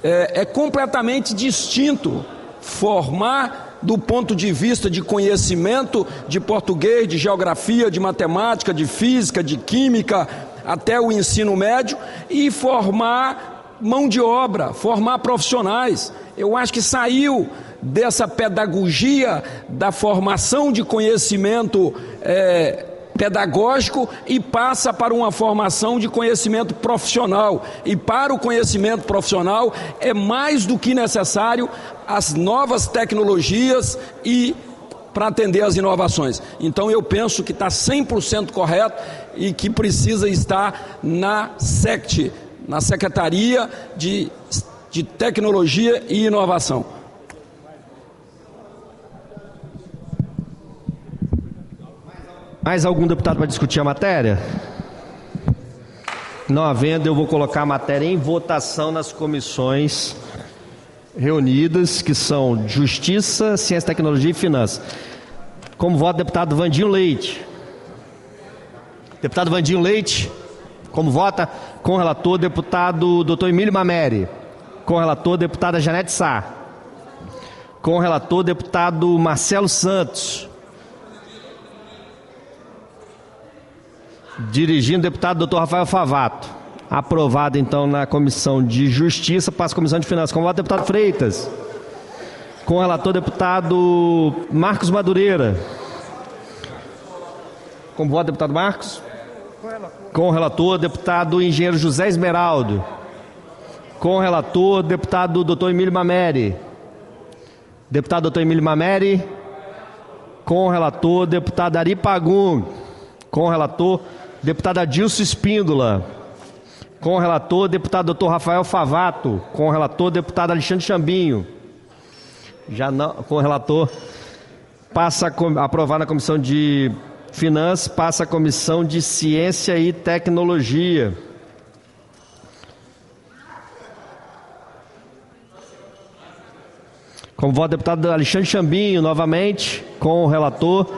é completamente distinto formar do ponto de vista de conhecimento de português, de geografia, de matemática, de física, de química, até o ensino médio, e formar mão de obra, formar profissionais. Eu acho que saiu dessa pedagogia da formação de conhecimento pedagógico e passa para uma formação de conhecimento profissional. E para o conhecimento profissional é mais do que necessário as novas tecnologias e para atender às inovações. Então eu penso que está 100% correto e que precisa estar na SECT, na Secretaria de Tecnologia e Inovação. Mais algum deputado para discutir a matéria? Não havendo, eu vou colocar a matéria em votação nas comissões reunidas, que são Justiça, Ciência, Tecnologia e Finanças. Como voto, deputado Vandinho Leite. Deputado Vandinho Leite. Como vota? Com relator, deputado Dr. Emílio Mameri. Com relator, deputada Janete Sá. Com relator, deputado Marcelo Santos. Dirigindo, deputado Dr. Rafael Favato. Aprovado, então, na Comissão de Justiça, passa a Comissão de Finanças. Com voto, deputado Freitas. Com relator, deputado Marcos Madureira. Com voto, deputado Marcos. Com o relator, deputado engenheiro José Esmeraldo. Com o relator, deputado Dr. Emílio Mameri. Deputado Dr. Emílio Mameri. Com o relator, deputado Ari Pagum. Com o relator, deputado Adilson Espíndola. Com o relator, deputado Dr. Rafael Favato. Com o relator, deputado Alexandre Chambinho. Já não, com o relator, passa a aprovar na Comissão de Finanças, passa a Comissão de Ciência e Tecnologia. Como voto, deputado Alexandre Chambinho, novamente. Com o relator,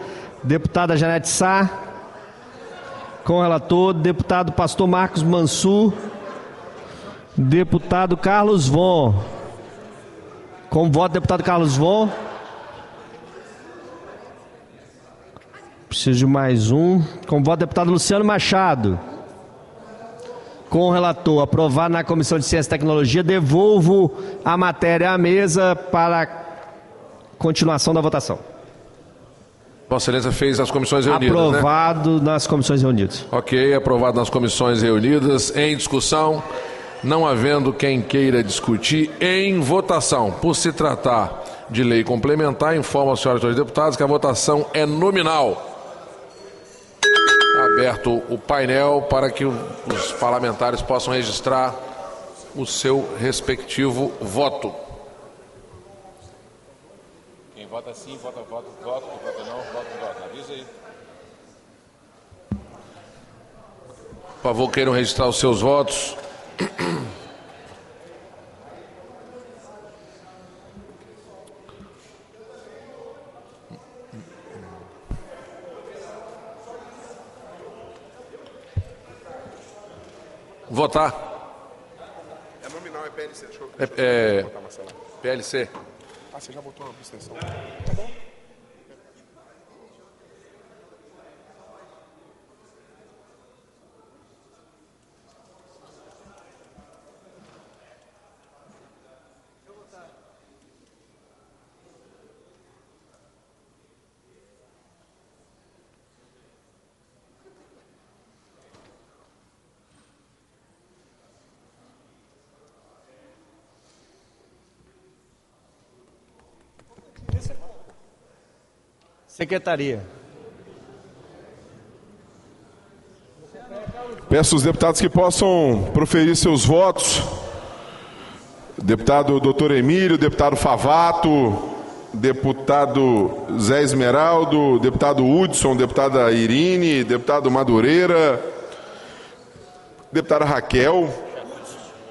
deputada Janete Sá. Com o relator, deputado Pastor Marcos Mansur. Deputado Carlos Von. Com voto, deputado Carlos Von. Preciso de mais um. Com voto, deputado Luciano Machado. Com o relator, aprovar na Comissão de Ciência e Tecnologia, devolvo a matéria à mesa para continuação da votação. Vossa Excelência fez as comissões reunidas, aprovado, né? Nas comissões reunidas. Ok, aprovado nas comissões reunidas. Em discussão, não havendo quem queira discutir, em votação. Por se tratar de lei complementar, informo aos senhores deputados que a votação é nominal. Aberto o painel para que os parlamentares possam registrar o seu respectivo voto. Quem vota sim, vota. Quem vota não, vota. Avisa aí. Por favor, queiram registrar os seus votos. Votar. É nominal, é PLC. Deixa eu votar, Marcelo. PLC. Ah, você já votou na abstenção. Tá bom. Secretaria. Peço aos deputados que possam proferir seus votos. Deputado Dr. Emílio, deputado Favato, deputado Zé Esmeraldo, deputado Hudson, deputada Irine, deputado Madureira, deputada Raquel,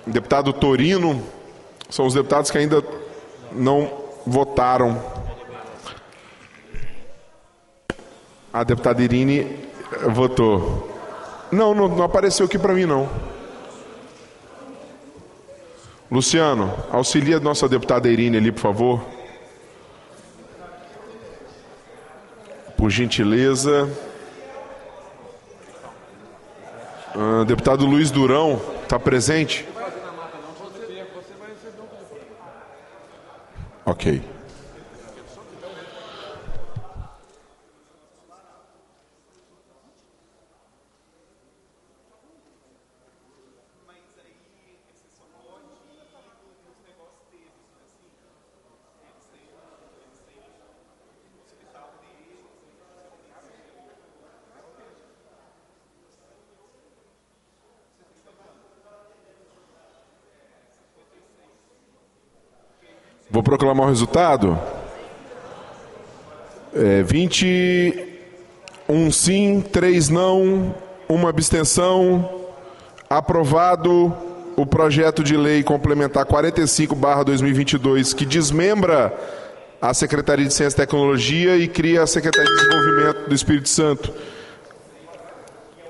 deputado Torino. São os deputados que ainda não votaram. A deputada Irine votou. Não apareceu aqui para mim, não. Luciano, auxilia a nossa deputada Irine ali, por favor. Por gentileza. Deputado Luiz Durão, está presente? Ok. Vou proclamar o resultado. 21 sim, 3 não, 1 abstenção. Aprovado o projeto de lei complementar 45/2022, que desmembra a Secretaria de Ciência e Tecnologia e cria a Secretaria de Desenvolvimento do Espírito Santo,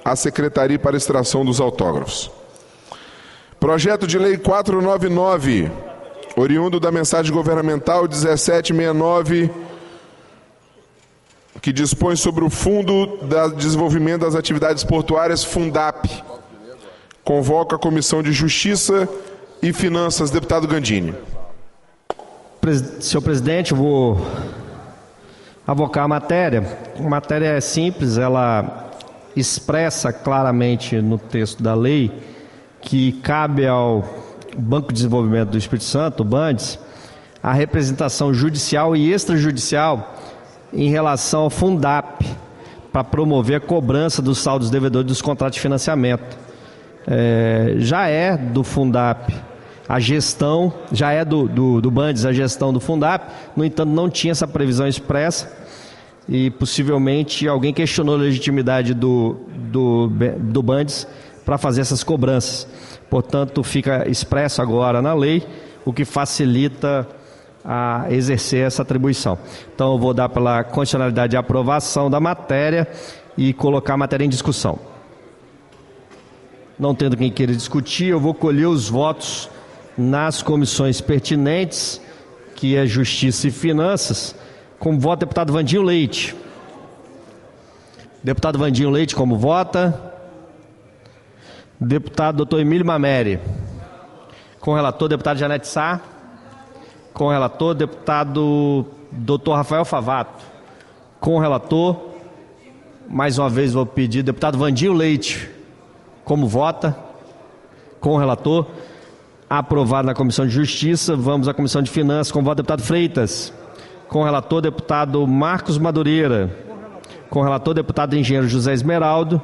a Secretaria para a Extração dos Autógrafos. Projeto de lei 499, oriundo da mensagem governamental 1769, que dispõe sobre o Fundo de Desenvolvimento das Atividades Portuárias, Fundap. Convoca a Comissão de Justiça e Finanças. Deputado Gandini. Senhor presidente, eu vou avocar a matéria. A matéria é simples, ela expressa claramente no texto da lei que cabe ao Banco de Desenvolvimento do Espírito Santo, o BANDES, a representação judicial e extrajudicial em relação ao Fundap, para promover a cobrança dos saldos devedores dos contratos de financiamento. Já é do Fundap a gestão, já é do BANDES a gestão do Fundap, no entanto não tinha essa previsão expressa e possivelmente alguém questionou a legitimidade do BANDES para fazer essas cobranças. Portanto, fica expresso agora na lei, o que facilita a exercer essa atribuição. Então, eu vou dar pela condicionalidade de aprovação da matéria e colocar a matéria em discussão. Não tendo quem queira discutir, eu vou colher os votos nas comissões pertinentes, que é Justiça e Finanças, como vota o deputado Vandinho Leite. Deputado Vandinho Leite, como vota? Deputado Dr. Emílio Mameri. Com relator, deputado Janete Sá. Com relator, deputado Dr. Rafael Favato. Com relator, mais uma vez vou pedir, deputado Vandinho Leite. Como vota? Com relator. Aprovado na Comissão de Justiça. Vamos à Comissão de Finanças. Com voto, deputado Freitas. Com relator, deputado Marcos Madureira. Com relator, deputado engenheiro José Esmeraldo.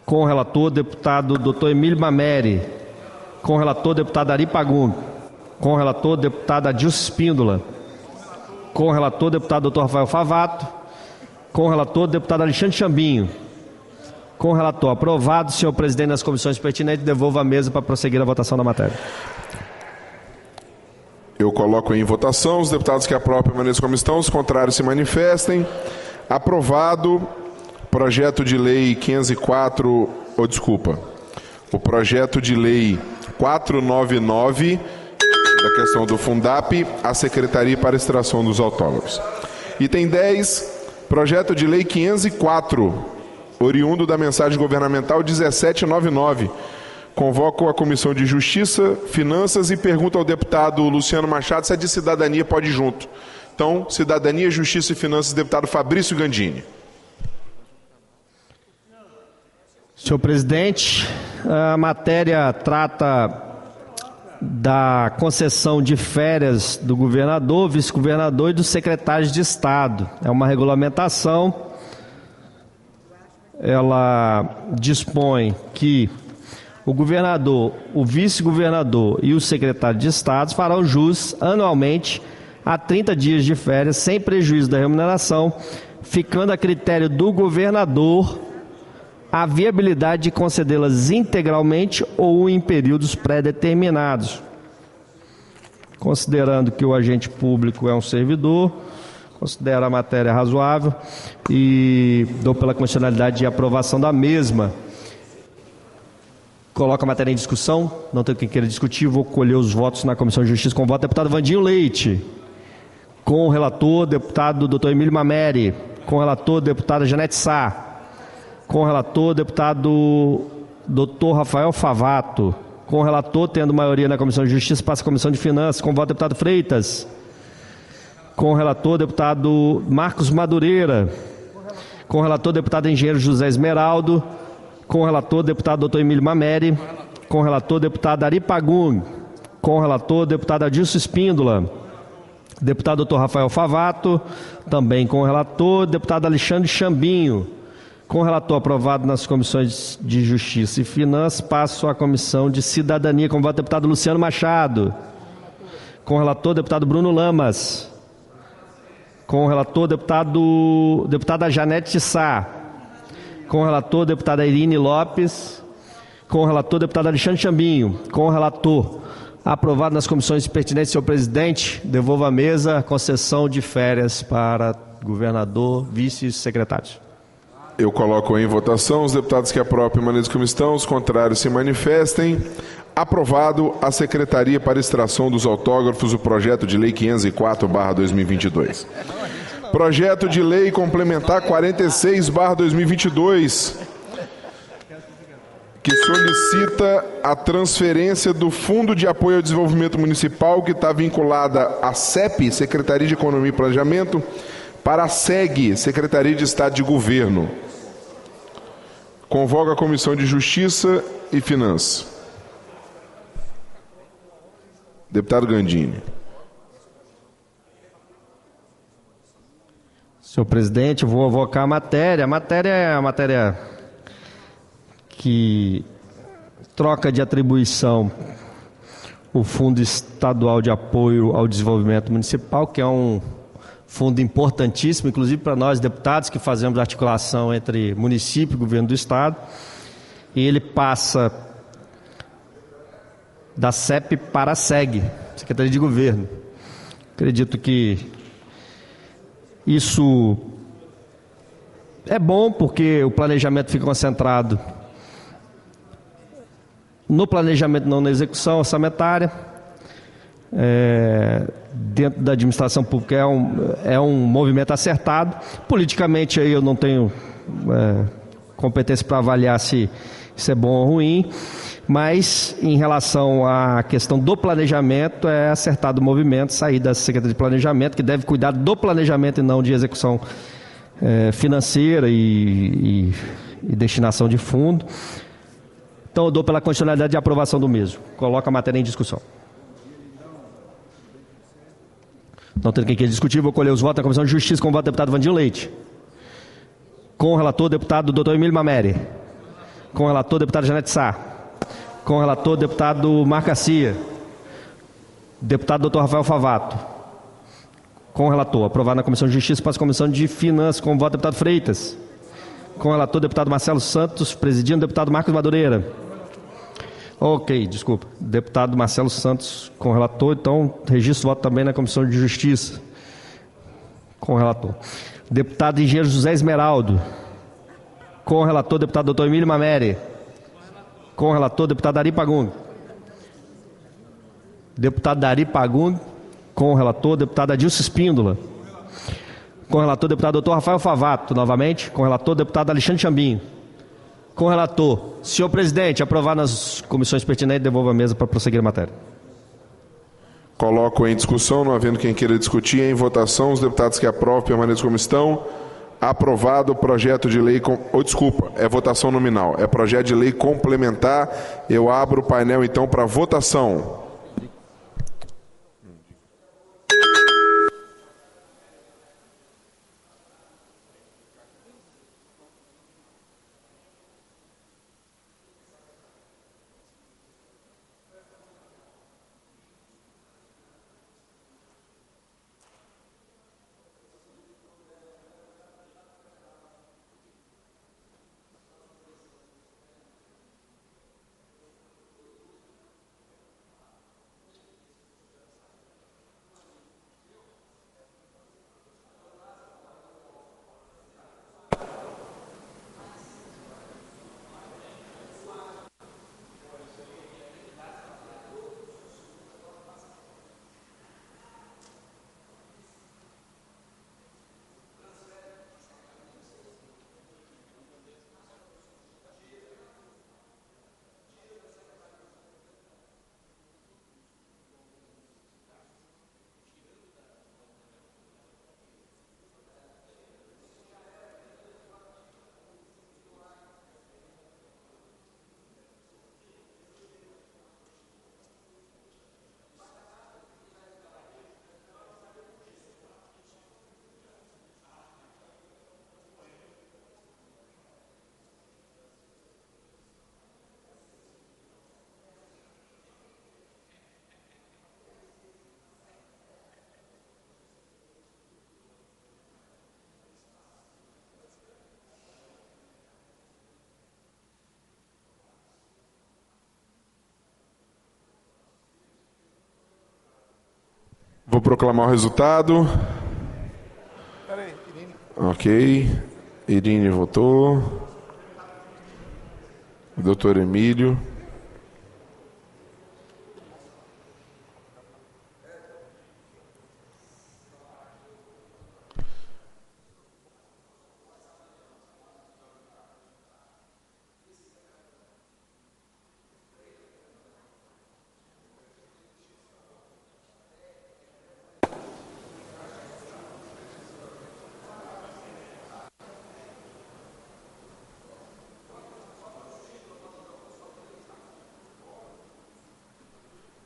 Com relator, deputado Dr. Emílio Mameri. Com relator, deputado Ari Pagum. Com relator, deputado Adilson Espíndola. Com relator, deputado Dr. Rafael Favato. Com relator, deputado Alexandre Chambinho. Com relator, aprovado. Senhor presidente, nas comissões pertinentes, devolvo a mesa para prosseguir a votação da matéria. Eu coloco em votação. Os deputados que aprovam permaneçam como estão, os contrários se manifestem. Aprovado. Projeto de lei 504, o projeto de lei 499, da questão do Fundap, a Secretaria para a Extração dos Autógrafos. Item 10, projeto de lei 504, oriundo da mensagem governamental 1799. Convoco a Comissão de Justiça, Finanças e pergunto ao deputado Luciano Machado se a de Cidadania pode ir junto. Então, Cidadania, Justiça e Finanças, deputado Fabrício Gandini. Senhor presidente, a matéria trata da concessão de férias do governador, vice-governador e dos secretários de Estado. É uma regulamentação, ela dispõe que o governador, o vice-governador e o secretário de Estado farão jus anualmente a 30 dias de férias sem prejuízo da remuneração, ficando a critério do governador a viabilidade de concedê-las integralmente ou em períodos pré-determinados. Considerando que o agente público é um servidor, considero a matéria razoável e dou pela constitucionalidade de aprovação da mesma. Coloco a matéria em discussão, não tenho quem queira discutir, vou colher os votos na Comissão de Justiça com o voto do deputado Vandinho Leite, com o relator, deputado Dr. Emílio Mameri, com o relator, deputada Janete Sá, com o relator, deputado Dr. Rafael Favato, com o relator, tendo maioria na Comissão de Justiça, passa a Comissão de Finanças, com o voto do deputado Freitas, com o relator, deputado Marcos Madureira, com o relator, deputado engenheiro José Esmeraldo, com o relator, deputado Dr. Emílio Mameri, com o relator, deputado Ari Pagum, com o relator, deputado Adilson Espíndola, deputado Dr. Rafael Favato, também com o relator, deputado Alexandre Chambinho. Com o relator aprovado nas comissões de Justiça e Finanças, passo à Comissão de Cidadania, com o voto do deputado Luciano Machado. Com o relator, deputado Bruno Lamas. Com o relator, deputada Janete Sá. Com o relator, deputada Irine Lopes. Com o relator, deputado Alexandre Chambinho. Com o relator, aprovado nas comissões pertinentes, senhor presidente, devolvo à mesa a concessão de férias para governador, vice e secretários. Eu coloco em votação. Os deputados que aprovam permaneçam como estão, os contrários se manifestem. Aprovado a Secretaria para Extração dos Autógrafos, o projeto de lei 504/2022. Projeto de lei complementar 46/2022, que solicita a transferência do Fundo de Apoio ao Desenvolvimento Municipal, que está vinculada à CEP, Secretaria de Economia e Planejamento, para a SEG, Secretaria de Estado de Governo. Convoco a Comissão de Justiça e Finanças. Deputado Gandini. Senhor presidente, eu vou avocar a matéria. A matéria é a matéria que troca de atribuição o Fundo Estadual de Apoio ao Desenvolvimento Municipal, que é um fundo importantíssimo, inclusive para nós deputados que fazemos articulação entre município e governo do estado, e ele passa da CEP para a SEG, Secretaria de Governo. Acredito que isso é bom porque o planejamento fica concentrado no planejamento, não na execução orçamentária. Dentro da administração pública é um movimento acertado. Politicamente aí eu não tenho competência para avaliar se isso é bom ou ruim, mas em relação à questão do planejamento, é acertado o movimento sair da Secretaria de Planejamento, que deve cuidar do planejamento e não de execução financeira e destinação de fundo. Então eu dou pela constitucionalidade de aprovação do mesmo. Coloco a matéria em discussão. Não tendo quem queira discutir, vou colher os votos da Comissão de Justiça com o voto do deputado Vandinho Leite. Com o relator, deputado Dr. Emílio Mameri. Com o relator, deputado Janete Sá. Com o relator, deputado Marcacia. Deputado Dr. Rafael Favato. Com o relator, aprovado na Comissão de Justiça, passa a Comissão de Finanças com o voto do deputado Freitas. Com o relator, deputado Marcelo Santos, presidindo o deputado Marcos Madureira. Ok, desculpa. Deputado Marcelo Santos com o relator, então registro o voto também na Comissão de Justiça com o relator. Deputado engenheiro José Esmeraldo. Com o relator, deputado Dr. Emílio Mameri. Com o relator, deputado Ari Pagung. Deputado Ari Pagung. Com o relator, deputado Adilson Espíndola. Com o relator, deputado Dr. Rafael Favato, novamente. Com o relator, deputado Alexandre Chambinho. Com o relator, senhor presidente, aprovar nas comissões pertinentes, devolva a mesa para prosseguir a matéria. Coloco em discussão, não havendo quem queira discutir, em votação, os deputados que aprovam permaneçam como estão. Aprovado o projeto de lei... desculpa, é votação nominal. É projeto de lei complementar. Eu abro o painel, então, para votação. Vou proclamar o resultado. Ok. Irine votou. Doutor Emílio.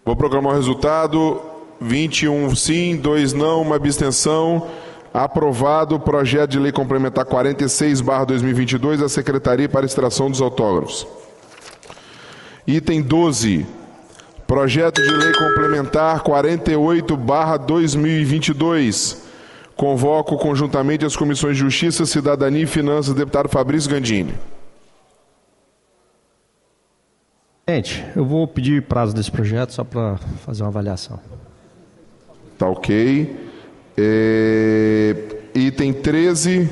Vou proclamar o resultado. 21 sim, 2 não, uma abstenção. Aprovado o projeto de lei complementar 46/2022 da Secretaria para extração dos autógrafos. Item 12. Projeto de lei complementar 48/2022. Convoco conjuntamente as comissões de Justiça, Cidadania e Finanças, deputado Fabrício Gandini. Gente, eu vou pedir prazo desse projeto só para fazer uma avaliação. Tá ok. Item 13,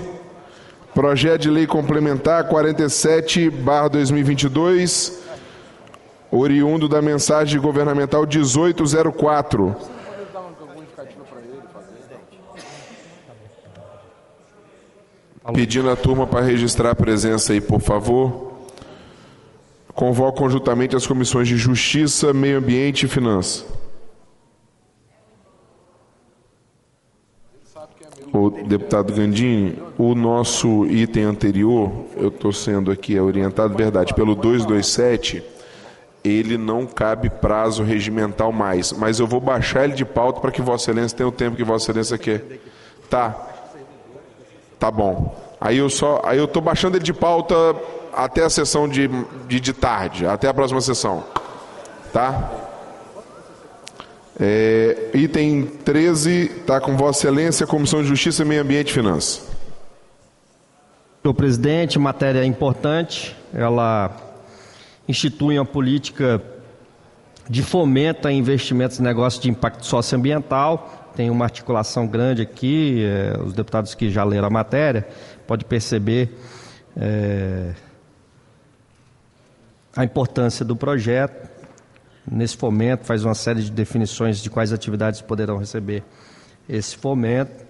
projeto de lei complementar 47/2022, oriundo da mensagem governamental 1804. Pedindo a turma para registrar a presença aí, por favor. Convoco conjuntamente as comissões de Justiça, Meio Ambiente e Finanças. O deputado Gandini, o nosso item anterior, eu estou sendo aqui orientado, verdade, pelo 227, ele não cabe prazo regimental mais, mas eu vou baixar ele de pauta para que Vossa Excelência tenha o tempo que Vossa Excelência quer. Tá bom. Aí eu estou baixando ele de pauta até a sessão de tarde, até a próxima sessão. Tá? Item 13, está com Vossa Excelência, Comissão de Justiça, Meio Ambiente e Finanças. Senhor presidente, matéria importante, ela institui uma política de fomento a investimentos em negócios de impacto socioambiental. Tem uma articulação grande aqui, os deputados que já leram a matéria podem perceber a importância do projeto. Nesse fomento, faz uma série de definições de quais atividades poderão receber esse fomento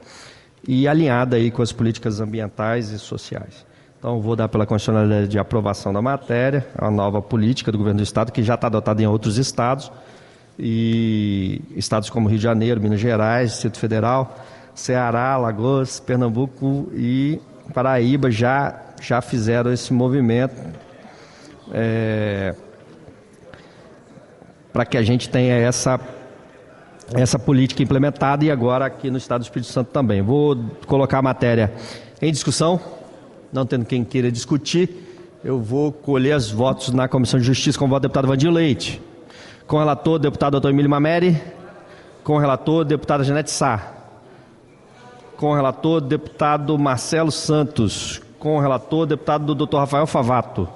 e alinhada aí com as políticas ambientais e sociais. Então, vou dar pela condicionalidade de aprovação da matéria, a nova política do governo do Estado, que já está adotada em outros estados, e estados como Rio de Janeiro, Minas Gerais, Distrito Federal, Ceará, Alagoas, Pernambuco e Paraíba já fizeram esse movimento para que a gente tenha essa política implementada, e agora aqui no Estado do Espírito Santo também. Vou colocar a matéria em discussão, não tendo quem queira discutir, eu vou colher os votos na Comissão de Justiça com o voto do deputado Vandinho Leite. Com o relator, deputado Dr. Emílio Mameri. Com o relator, deputada Janete Sá. Com o relator, deputado Marcelo Santos. Com o relator, deputado Dr. Rafael Favato.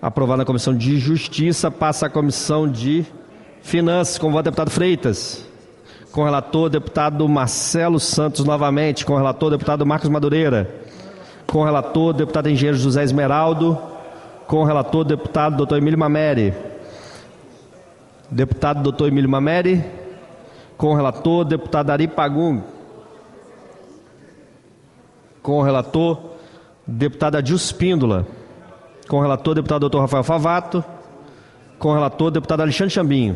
Aprovado na Comissão de Justiça, passa à Comissão de Finanças, com o voto do deputado Freitas. Com o relator, deputado Marcelo Santos novamente. Com o relator, deputado Marcos Madureira. Com o relator, deputado engenheiro José Esmeraldo. Com o relator, deputado Dr. Emílio Mameri. Deputado Dr. Emílio Mameri. Com o relator, deputado Ari Pagum. Com o relator, deputado Adilson Píndola. Com o relator, deputado Dr. Rafael Favato. Com o relator, deputado Alexandre Chambinho.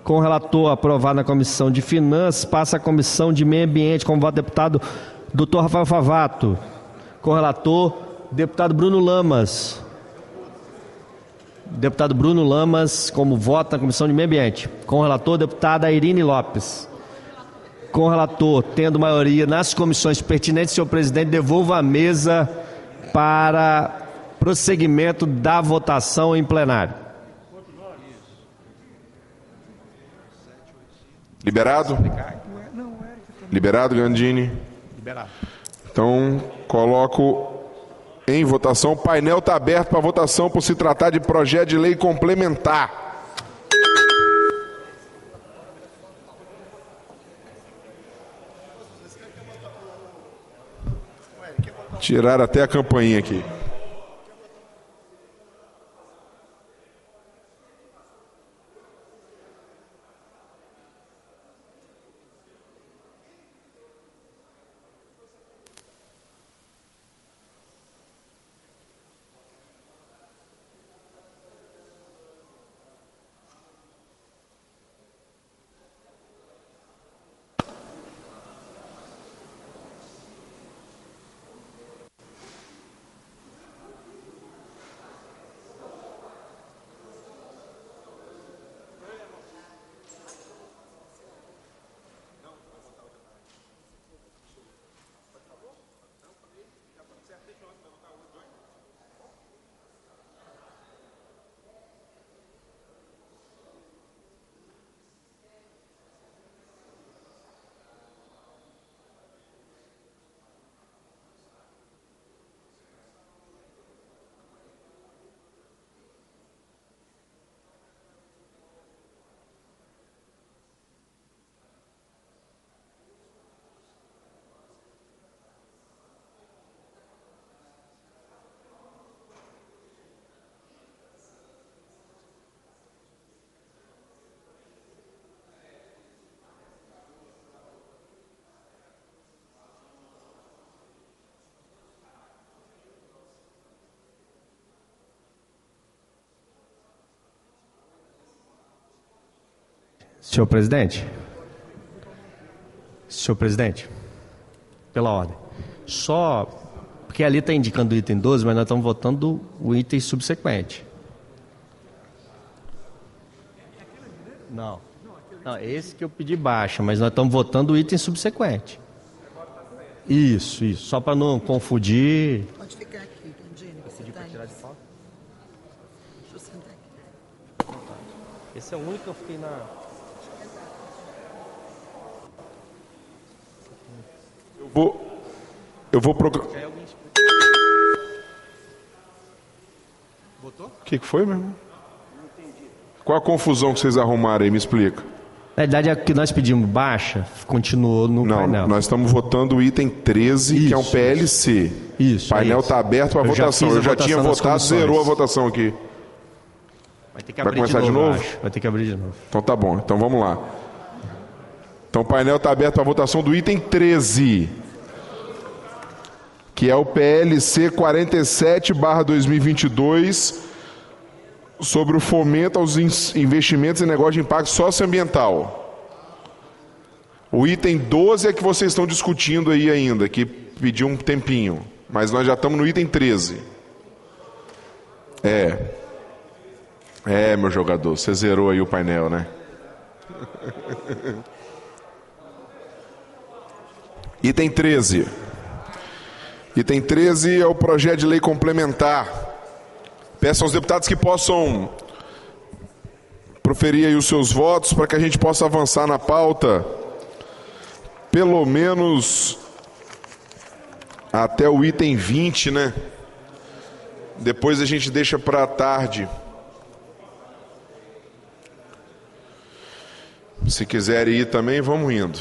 Com o relator, aprovado na Comissão de Finanças, passa à Comissão de Meio Ambiente, com o voto do deputado Dr. Rafael Favato. Com o relator, deputado Bruno Lamas. Deputado Bruno Lamas, como voto na Comissão de Meio Ambiente. Com o relator, deputada Irine Lopes. Com o relator, tendo maioria nas comissões pertinentes, senhor presidente, devolvo a mesa para prosseguimento da votação em plenário. Liberado? Liberado, Gandini? Liberado. Então, coloco em votação. O painel está aberto para votação por se tratar de projeto de lei complementar. Tiraram até a campainha aqui. Senhor presidente, pela ordem, só porque ali está indicando o item 12, mas nós estamos votando o item subsequente. Não, esse que eu pedi baixa, mas nós estamos votando o item subsequente. Isso, só para não confundir. Pode ficar aqui, Gandini. Você pediu para tirar de pauta? Deixa eu sentar aqui. Esse é o único que eu fiquei na... Eu vou procurar. Botou? O que foi, meu irmão? Qual a confusão que vocês arrumaram aí? Me explica. Na verdade, é que nós pedimos baixa, continuou no painel. Não, nós estamos votando o item 13, que é um PLC. Isso. O painel está aberto para votação. Eu já tinha votado, zerou a votação aqui. Vai começar de novo? Vai ter que abrir de novo. Então tá bom, então vamos lá. Então o painel está aberto para a votação do item 13, que é o PLC 47/2022, sobre o fomento aos investimentos em negócio de impacto socioambiental. O item 12 é que vocês estão discutindo aí ainda, que pediu um tempinho, mas nós já estamos no item 13. Meu jogador, você zerou aí o painel, né? Item 13. Item 13 é o projeto de lei complementar. Peço aos deputados que possam proferir aí os seus votos para que a gente possa avançar na pauta, pelo menos até o item 20, né? Depois a gente deixa para a tarde. Se quiserem ir também, vamos indo.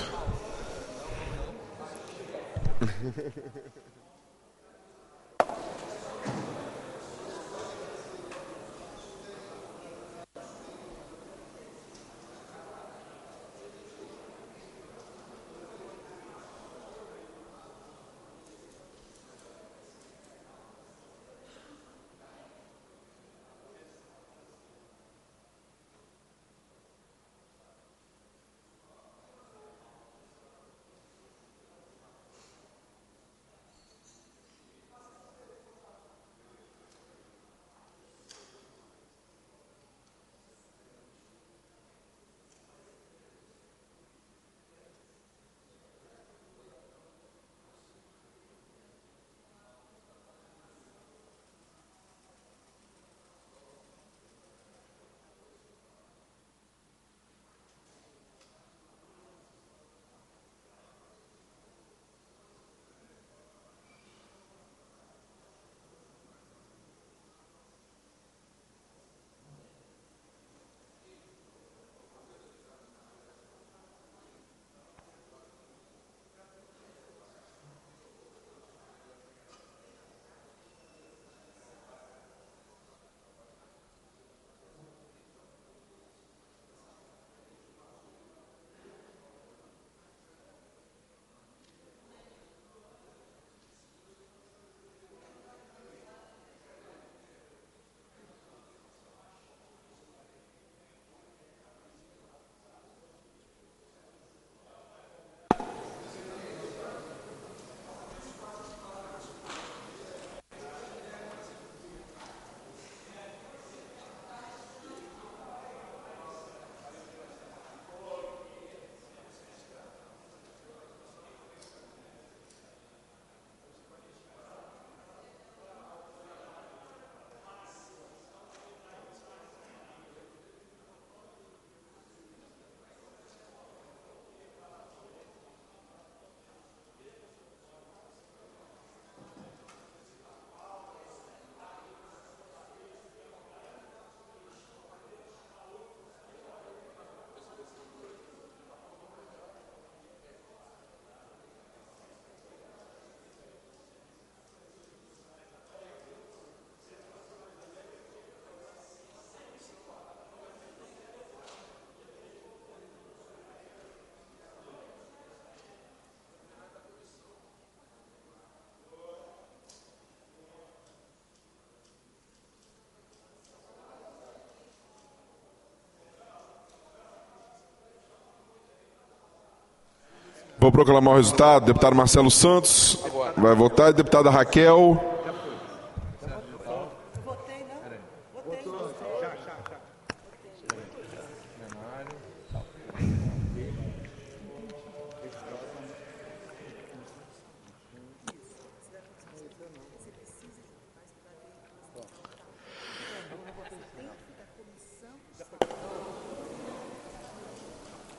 Vou proclamar o resultado. Deputado Marcelo Santos vai votar. Deputada Raquel.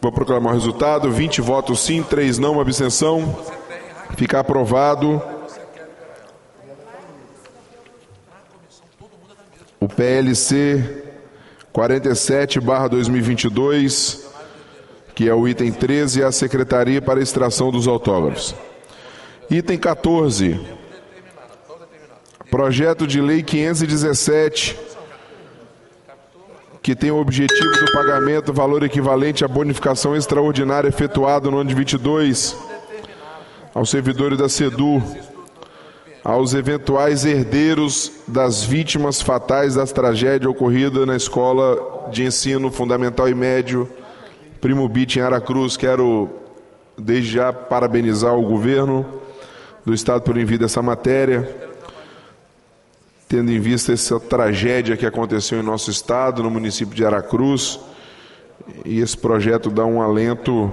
Vou proclamar o resultado. 20 votos sim, 3 não, uma abstenção. Fica aprovado o PLC 47/2022, que é o item 13, a Secretaria para a Extração dos Autógrafos. Item 14, projeto de lei 517, que tem o objetivo do pagamento valor equivalente à bonificação extraordinária efetuada no ano de 22 aos servidores da SEDU, aos eventuais herdeiros das vítimas fatais das tragédias ocorridas na Escola de Ensino Fundamental e Médio Primo Bit em Aracruz. Quero, desde já, parabenizar o governo do Estado por envio dessa matéria, tendo em vista essa tragédia que aconteceu em nosso Estado, no município de Aracruz, e esse projeto dá um alento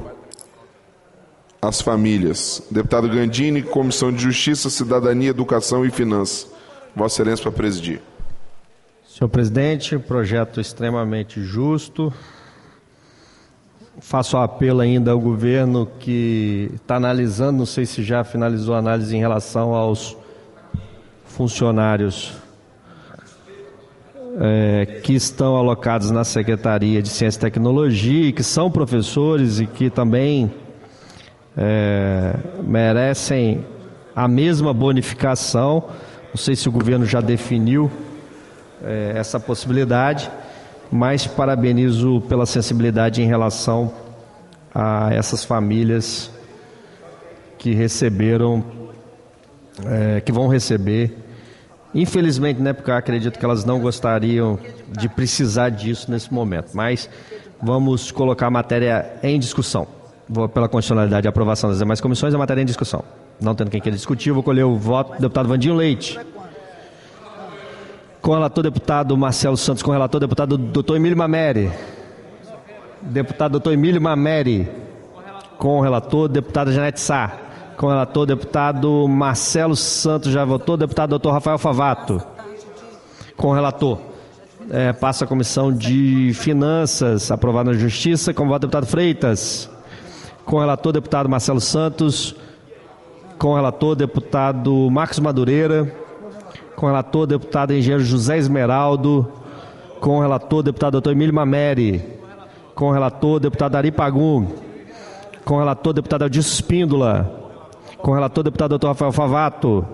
às famílias. Deputado Gandini, Comissão de Justiça, Cidadania, Educação e Finanças. Vossa Excelência para presidir. Senhor presidente, projeto extremamente justo. Faço apelo ainda ao governo que está analisando, não sei se já finalizou a análise em relação aos funcionários que estão alocados na Secretaria de Ciência e Tecnologia e que são professores e que também merecem a mesma bonificação. Não sei se o governo já definiu essa possibilidade, mas parabenizo pela sensibilidade em relação a essas famílias que receberam, que vão receber. Infelizmente, né, porque eu acredito que elas não gostariam de precisar disso nesse momento, mas vamos colocar a matéria em discussão. Vou pela constitucionalidade e aprovação das demais comissões, a matéria em discussão. Não tendo quem queira discutir, vou colher o voto do deputado Vandinho Leite. Com o relator, deputado Marcelo Santos. Com o relator, deputado Dr. Emílio Mameri. Deputado Dr. Emílio Mameri. Com o relator, deputada Janete Sá. Com o relator, deputado Marcelo Santos. Já votou. Deputado Dr. Rafael Favato. Com o relator, passa a Comissão de Finanças, aprovado na Justiça. Com o voto, deputado Freitas. Com o relator, deputado Marcelo Santos. Com o relator, deputado Marcos Madureira. Com o relator, deputado engenheiro José Esmeraldo. Com o relator, deputado Dr. Emílio Mameri. Com o relator, deputado Ari Pagum. Com o relator, deputado Adilson Espíndola. Com o relator, deputado Dr. Rafael Favato.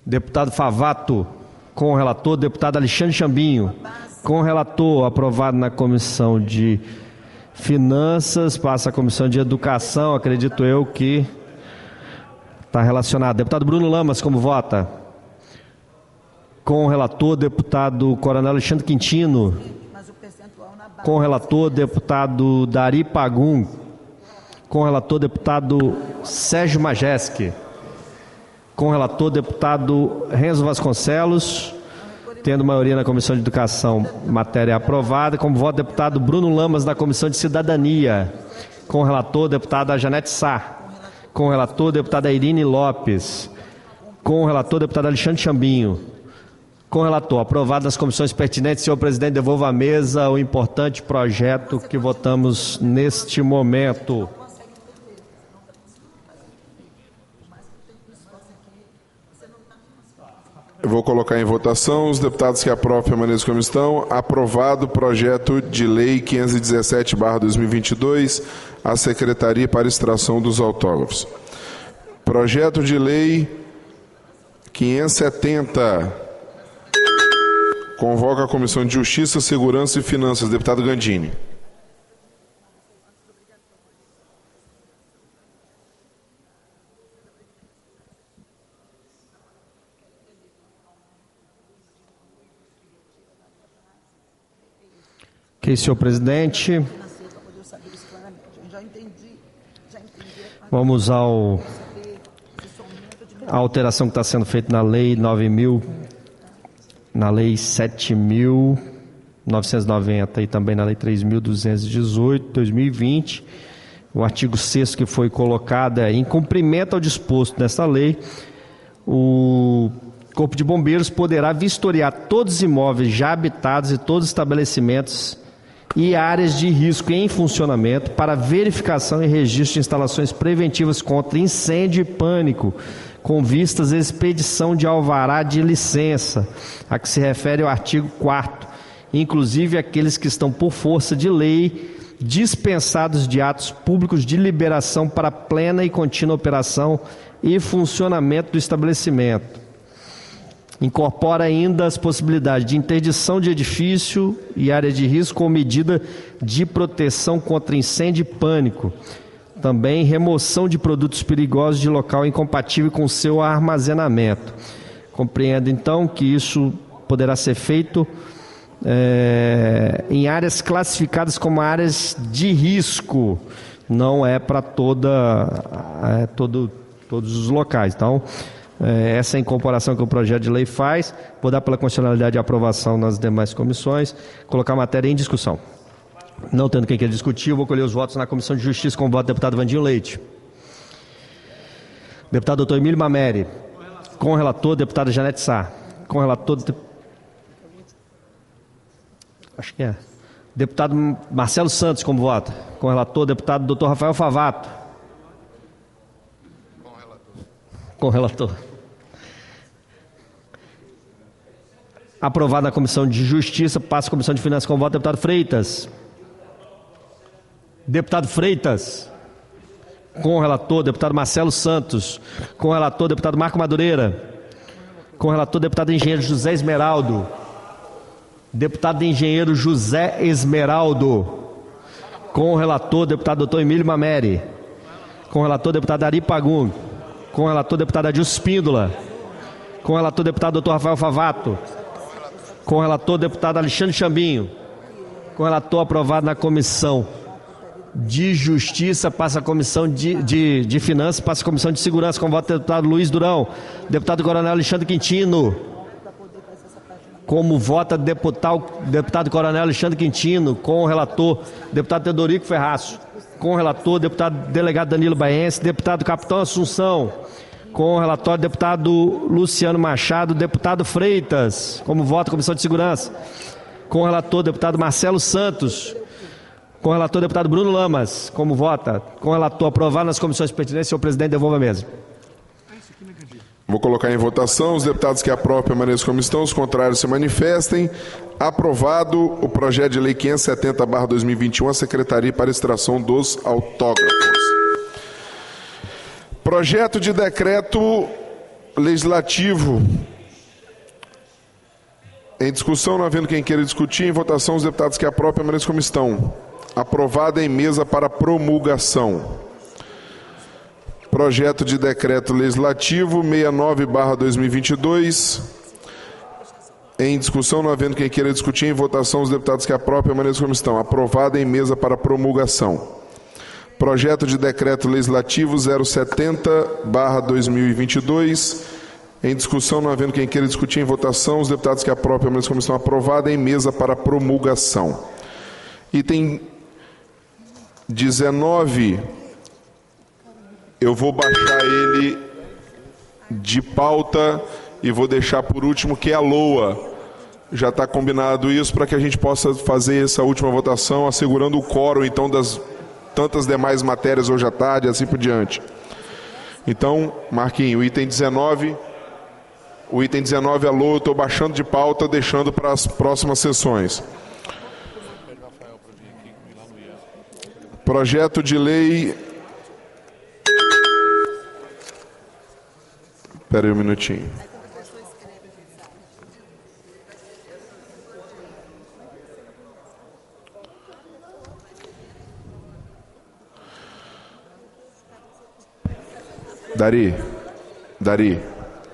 Deputado Favato. Com o relator, deputado Alexandre Chambinho. Com o relator, aprovado na Comissão de Finanças, passa a Comissão de Educação, acredito eu que está relacionado. Deputado Bruno Lamas, como vota? Com o relator, deputado Coronel Alexandre Quintino. Com o relator, deputado Dari Pagum. Com o relator, deputado Sérgio Majeski. Com o relator, deputado Renzo Vasconcelos. Tendo maioria na Comissão de Educação, matéria aprovada. Como voto, deputado Bruno Lamas, na Comissão de Cidadania. Com o relator, deputada Janete Sá. Com o relator, deputada Irine Lopes. Com o relator, deputado Alexandre Chambinho. Com o relator, aprovado nas comissões pertinentes. Senhor presidente, devolvo à mesa o importante projeto que votamos neste momento. Eu vou colocar em votação. Os deputados que aprovam permaneçam como estão. Aprovado o projeto de lei 517/2022, a Secretaria para Extração dos Autógrafos. Projeto de lei 570. Convoca a Comissão de Justiça, Segurança e Finanças. Deputado Gandini. Ok, senhor presidente. Vamos à alteração que está sendo feita na Lei 9.000, na Lei 7.990 e também na Lei 3.218, 2020. O artigo 6º que foi colocado em cumprimento ao disposto nesta lei, o Corpo de Bombeiros poderá vistoriar todos os imóveis já habitados e todos os estabelecimentos e áreas de risco em funcionamento para verificação e registro de instalações preventivas contra incêndio e pânico, com vistas à expedição de alvará de licença, a que se refere ao artigo 4º, inclusive aqueles que estão por força de lei dispensados de atos públicos de liberação para plena e contínua operação e funcionamento do estabelecimento. Incorpora ainda as possibilidades de interdição de edifício e área de risco com medida de proteção contra incêndio e pânico. Também remoção de produtos perigosos de local incompatível com seu armazenamento. Compreendo, então, que isso poderá ser feito em áreas classificadas como áreas de risco. Não é para todos os locais. Então, essa é a incorporação que o projeto de lei faz. Vou dar pela constitucionalidade de aprovação nas demais comissões. Colocar a matéria em discussão. Não tendo quem queira discutir, eu vou colher os votos na Comissão de Justiça com o voto do deputado Vandinho Leite. Deputado doutor Emílio Mameri. Com o relator, deputada Janete Sá. Com o relator... Acho que é. Deputado Marcelo Santos, como vota. Com o relator, deputado doutor Rafael Favato. Com o relator. Aprovado na Comissão de Justiça, passa a Comissão de Finanças com o voto do deputado Freitas. Deputado Freitas. Com o relator, deputado Marcelo Santos. Com o relator, deputado Marco Madureira. Com o relator, deputado engenheiro José Esmeraldo. Deputado engenheiro José Esmeraldo. Com o relator, deputado doutor Emílio Mameri. Com o relator, deputado Ari Pagum. Com o relator, deputado Adilson Espíndola. Com o relator, deputado doutor Rafael Favato. Com o relator, deputado Alexandre Chambinho. Com o relator, aprovado na Comissão de Justiça, passa a Comissão de Finanças, passa a Comissão de Segurança, com o voto do deputado Luiz Durão. Deputado Coronel Alexandre Quintino. Como vota deputado Coronel Alexandre Quintino. Com o relator, deputado Teodorico Ferraço. Com o relator, deputado delegado Danilo Baense. Deputado Capitão Assunção. Com o relatório, deputado Luciano Machado. Deputado Freitas. Como vota Comissão de Segurança. Com o relator, deputado Marcelo Santos. Com o relator, deputado Bruno Lamas. Como vota? Com o relator, aprovado nas comissões pertinentes. Senhor presidente, devolva a mesa. Vou colocar em votação. Os deputados que aprovam permaneçam como estão, os contrários se manifestem. Aprovado o projeto de lei 570/2021, a Secretaria para Extração dos Autógrafos. Projeto de decreto legislativo. Em discussão, não havendo quem queira discutir, em votação, os deputados que aprovam permaneçam como estão. Aprovado em mesa para promulgação. Projeto de decreto legislativo 69/2022. Em discussão, não havendo quem queira discutir, em votação, os deputados que aprovam permaneçam como estão. Aprovado em mesa para promulgação. Projeto de decreto legislativo 070/2022. Em discussão, não havendo quem queira discutir, em votação, os deputados que aprovam permaneçam como estão. Aprovado em mesa para promulgação. Item 19. Eu vou baixar ele de pauta e vou deixar por último, que é a LOA. Já está combinado isso para que a gente possa fazer essa última votação, assegurando o quórum, então, das tantas demais matérias hoje à tarde, assim por diante. Então, Marquinho, o item 19, a LOA, eu estou baixando de pauta, deixando para as próximas sessões. Projeto de lei... Espera aí um minutinho. Dari,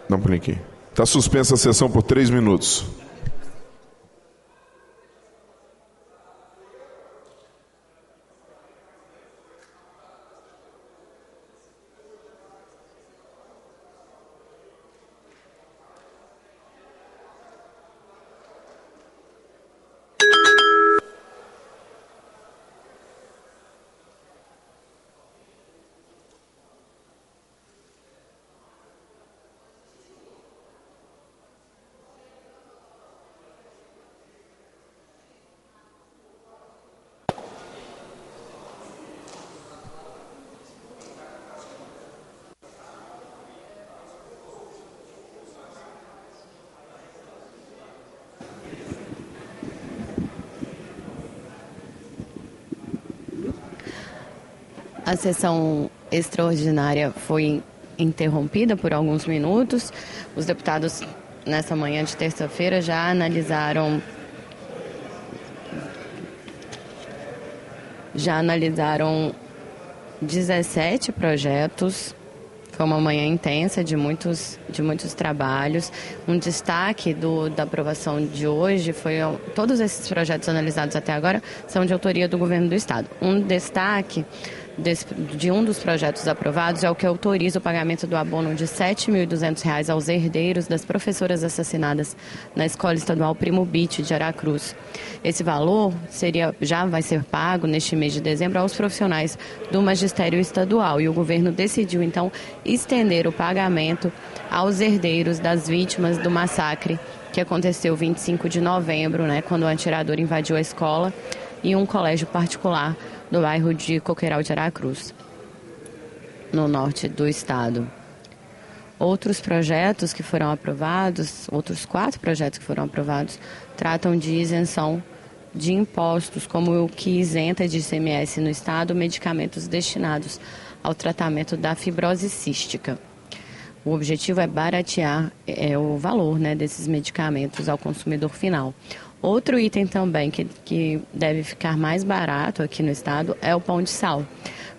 dá um pulinho aqui. Está suspensa a sessão por 3 minutos. A sessão extraordinária foi interrompida por alguns minutos. Os deputados nessa manhã de terça-feira, já analisaram 17 projetos. Foi uma manhã intensa de muitos trabalhos. Um destaque da aprovação de hoje foi todos esses projetos analisados até agora são de autoria do governo do estado. Um destaque de um dos projetos aprovados é o que autoriza o pagamento do abono de R$ 7.200 aos herdeiros das professoras assassinadas na Escola Estadual Primo Bit de Aracruz. Esse valor já vai ser pago neste mês de dezembro aos profissionais do magistério estadual e o governo decidiu então estender o pagamento aos herdeiros das vítimas do massacre que aconteceu 25 de novembro, quando o atirador invadiu a escola e um colégio particular no bairro de Coqueiral de Aracruz, no norte do estado. Outros projetos que foram aprovados, outros 4 projetos que foram aprovados, tratam de isenção de impostos, como o que isenta de ICMS no estado medicamentos destinados ao tratamento da fibrose cística. O objetivo é baratear o valor desses medicamentos ao consumidor final. Outro item também que deve ficar mais barato aqui no estado é o pão de sal.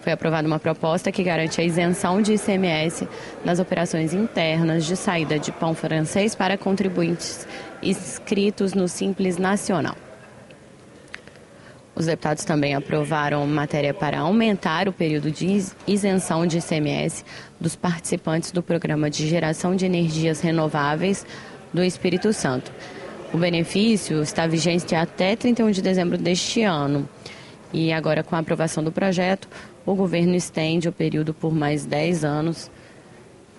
Foi aprovada uma proposta que garante a isenção de ICMS nas operações internas de saída de pão francês para contribuintes inscritos no Simples Nacional. Os deputados também aprovaram matéria para aumentar o período de isenção de ICMS dos participantes do Programa de Geração de Energias Renováveis do Espírito Santo. O benefício está vigente até 31 de dezembro deste ano. E agora, com a aprovação do projeto, o governo estende o período por mais 10 anos,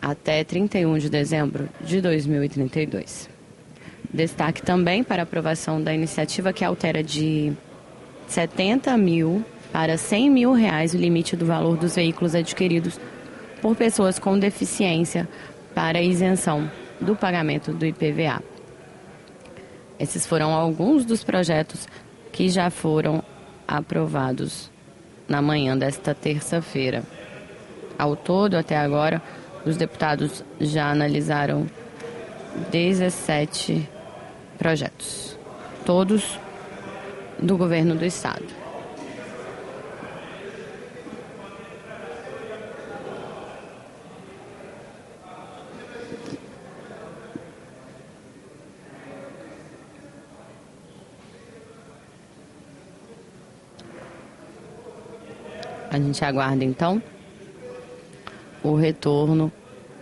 até 31 de dezembro de 2032. Destaque também para a aprovação da iniciativa que altera de 70 mil para 100 mil reais o limite do valor dos veículos adquiridos por pessoas com deficiência para isenção do pagamento do IPVA. Esses foram alguns dos projetos que já foram aprovados na manhã desta terça-feira. Ao todo, até agora, os deputados já analisaram 17 projetos, todos do governo do estado. A gente aguarda, então, o retorno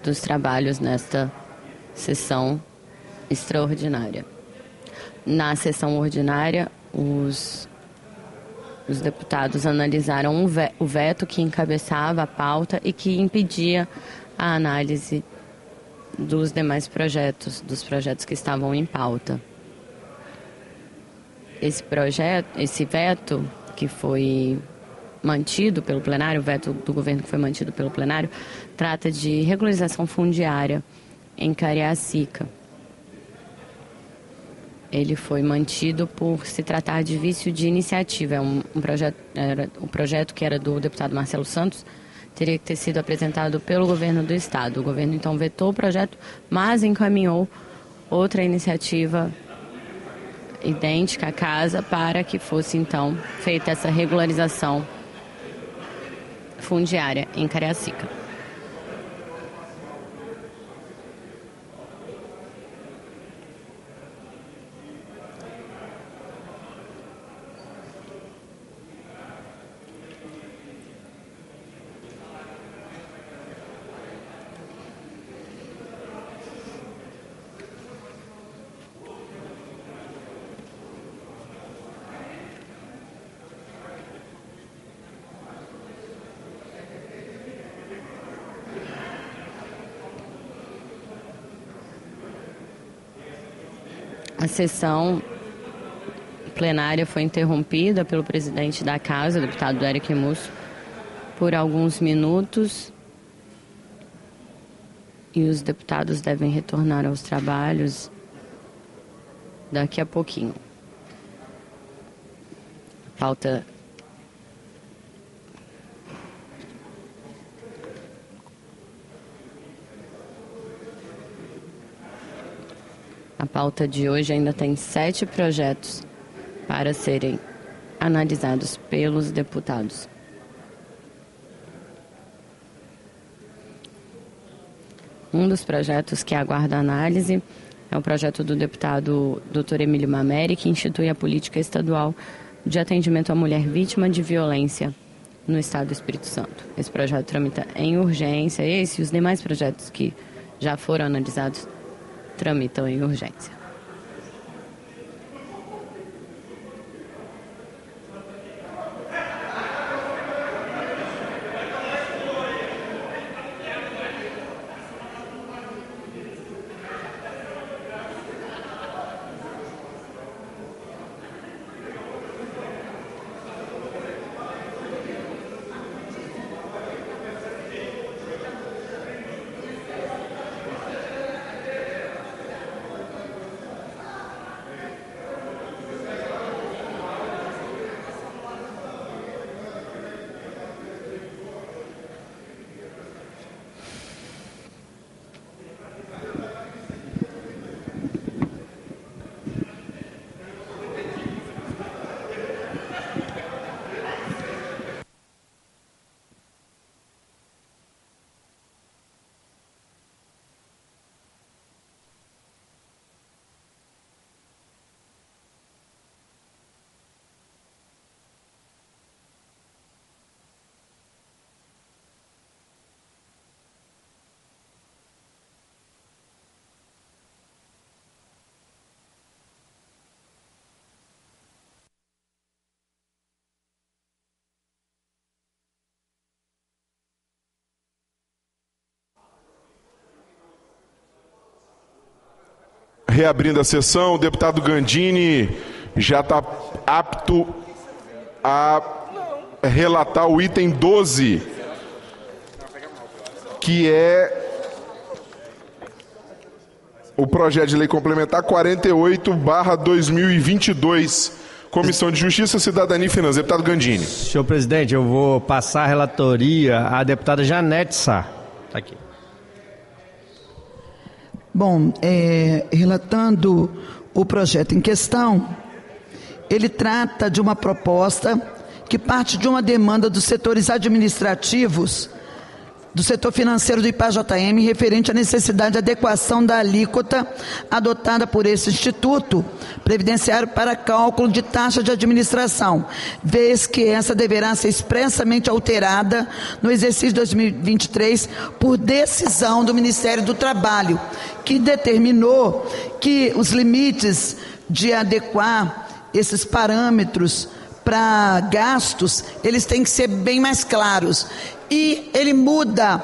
dos trabalhos nesta sessão extraordinária. Na sessão ordinária, os deputados analisaram o veto que encabeçava a pauta e que impedia a análise dos demais projetos, dos projetos que estavam em pauta. Esse veto que foi mantido pelo plenário, o veto do governo que foi mantido pelo plenário, trata de regularização fundiária em Cariacica. Ele foi mantido por se tratar de vício de iniciativa. É um projeto que era do deputado Marcelo Santos, teria que ter sido apresentado pelo governo do estado. O governo então vetou o projeto, mas encaminhou outra iniciativa idêntica à casa para que fosse então feita essa regularização fundiária em Cariacica. A sessão plenária foi interrompida pelo presidente da Casa, o deputado Eric Musso, por alguns minutos e os deputados devem retornar aos trabalhos daqui a pouquinho. Pauta A pauta de hoje ainda tem 7 projetos para serem analisados pelos deputados. Um dos projetos que aguarda análise é o projeto do deputado Dr. Emílio Mameri, que institui a política estadual de atendimento à mulher vítima de violência no Estado do Espírito Santo. Esse projeto tramita em urgência, esse e os demais projetos que já foram analisados tramitam em urgência. Reabrindo a sessão, o deputado Gandini já está apto a relatar o item 12, que é o projeto de lei complementar 48/2022, Comissão de Justiça, Cidadania e Finanças. Deputado Gandini. Senhor presidente, eu vou passar a relatoria à deputada Janete Sá. Está aqui. Bom, relatando o projeto em questão, ele trata de uma proposta que parte de uma demanda dos setores administrativos, do setor financeiro do IPAJM, referente à necessidade de adequação da alíquota adotada por esse Instituto Previdenciário para cálculo de taxa de administração, vez que essa deverá ser expressamente alterada no exercício 2023 por decisão do Ministério do Trabalho, que determinou que os limites de adequar esses parâmetros para gastos, eles têm que ser bem mais claros. E ele muda,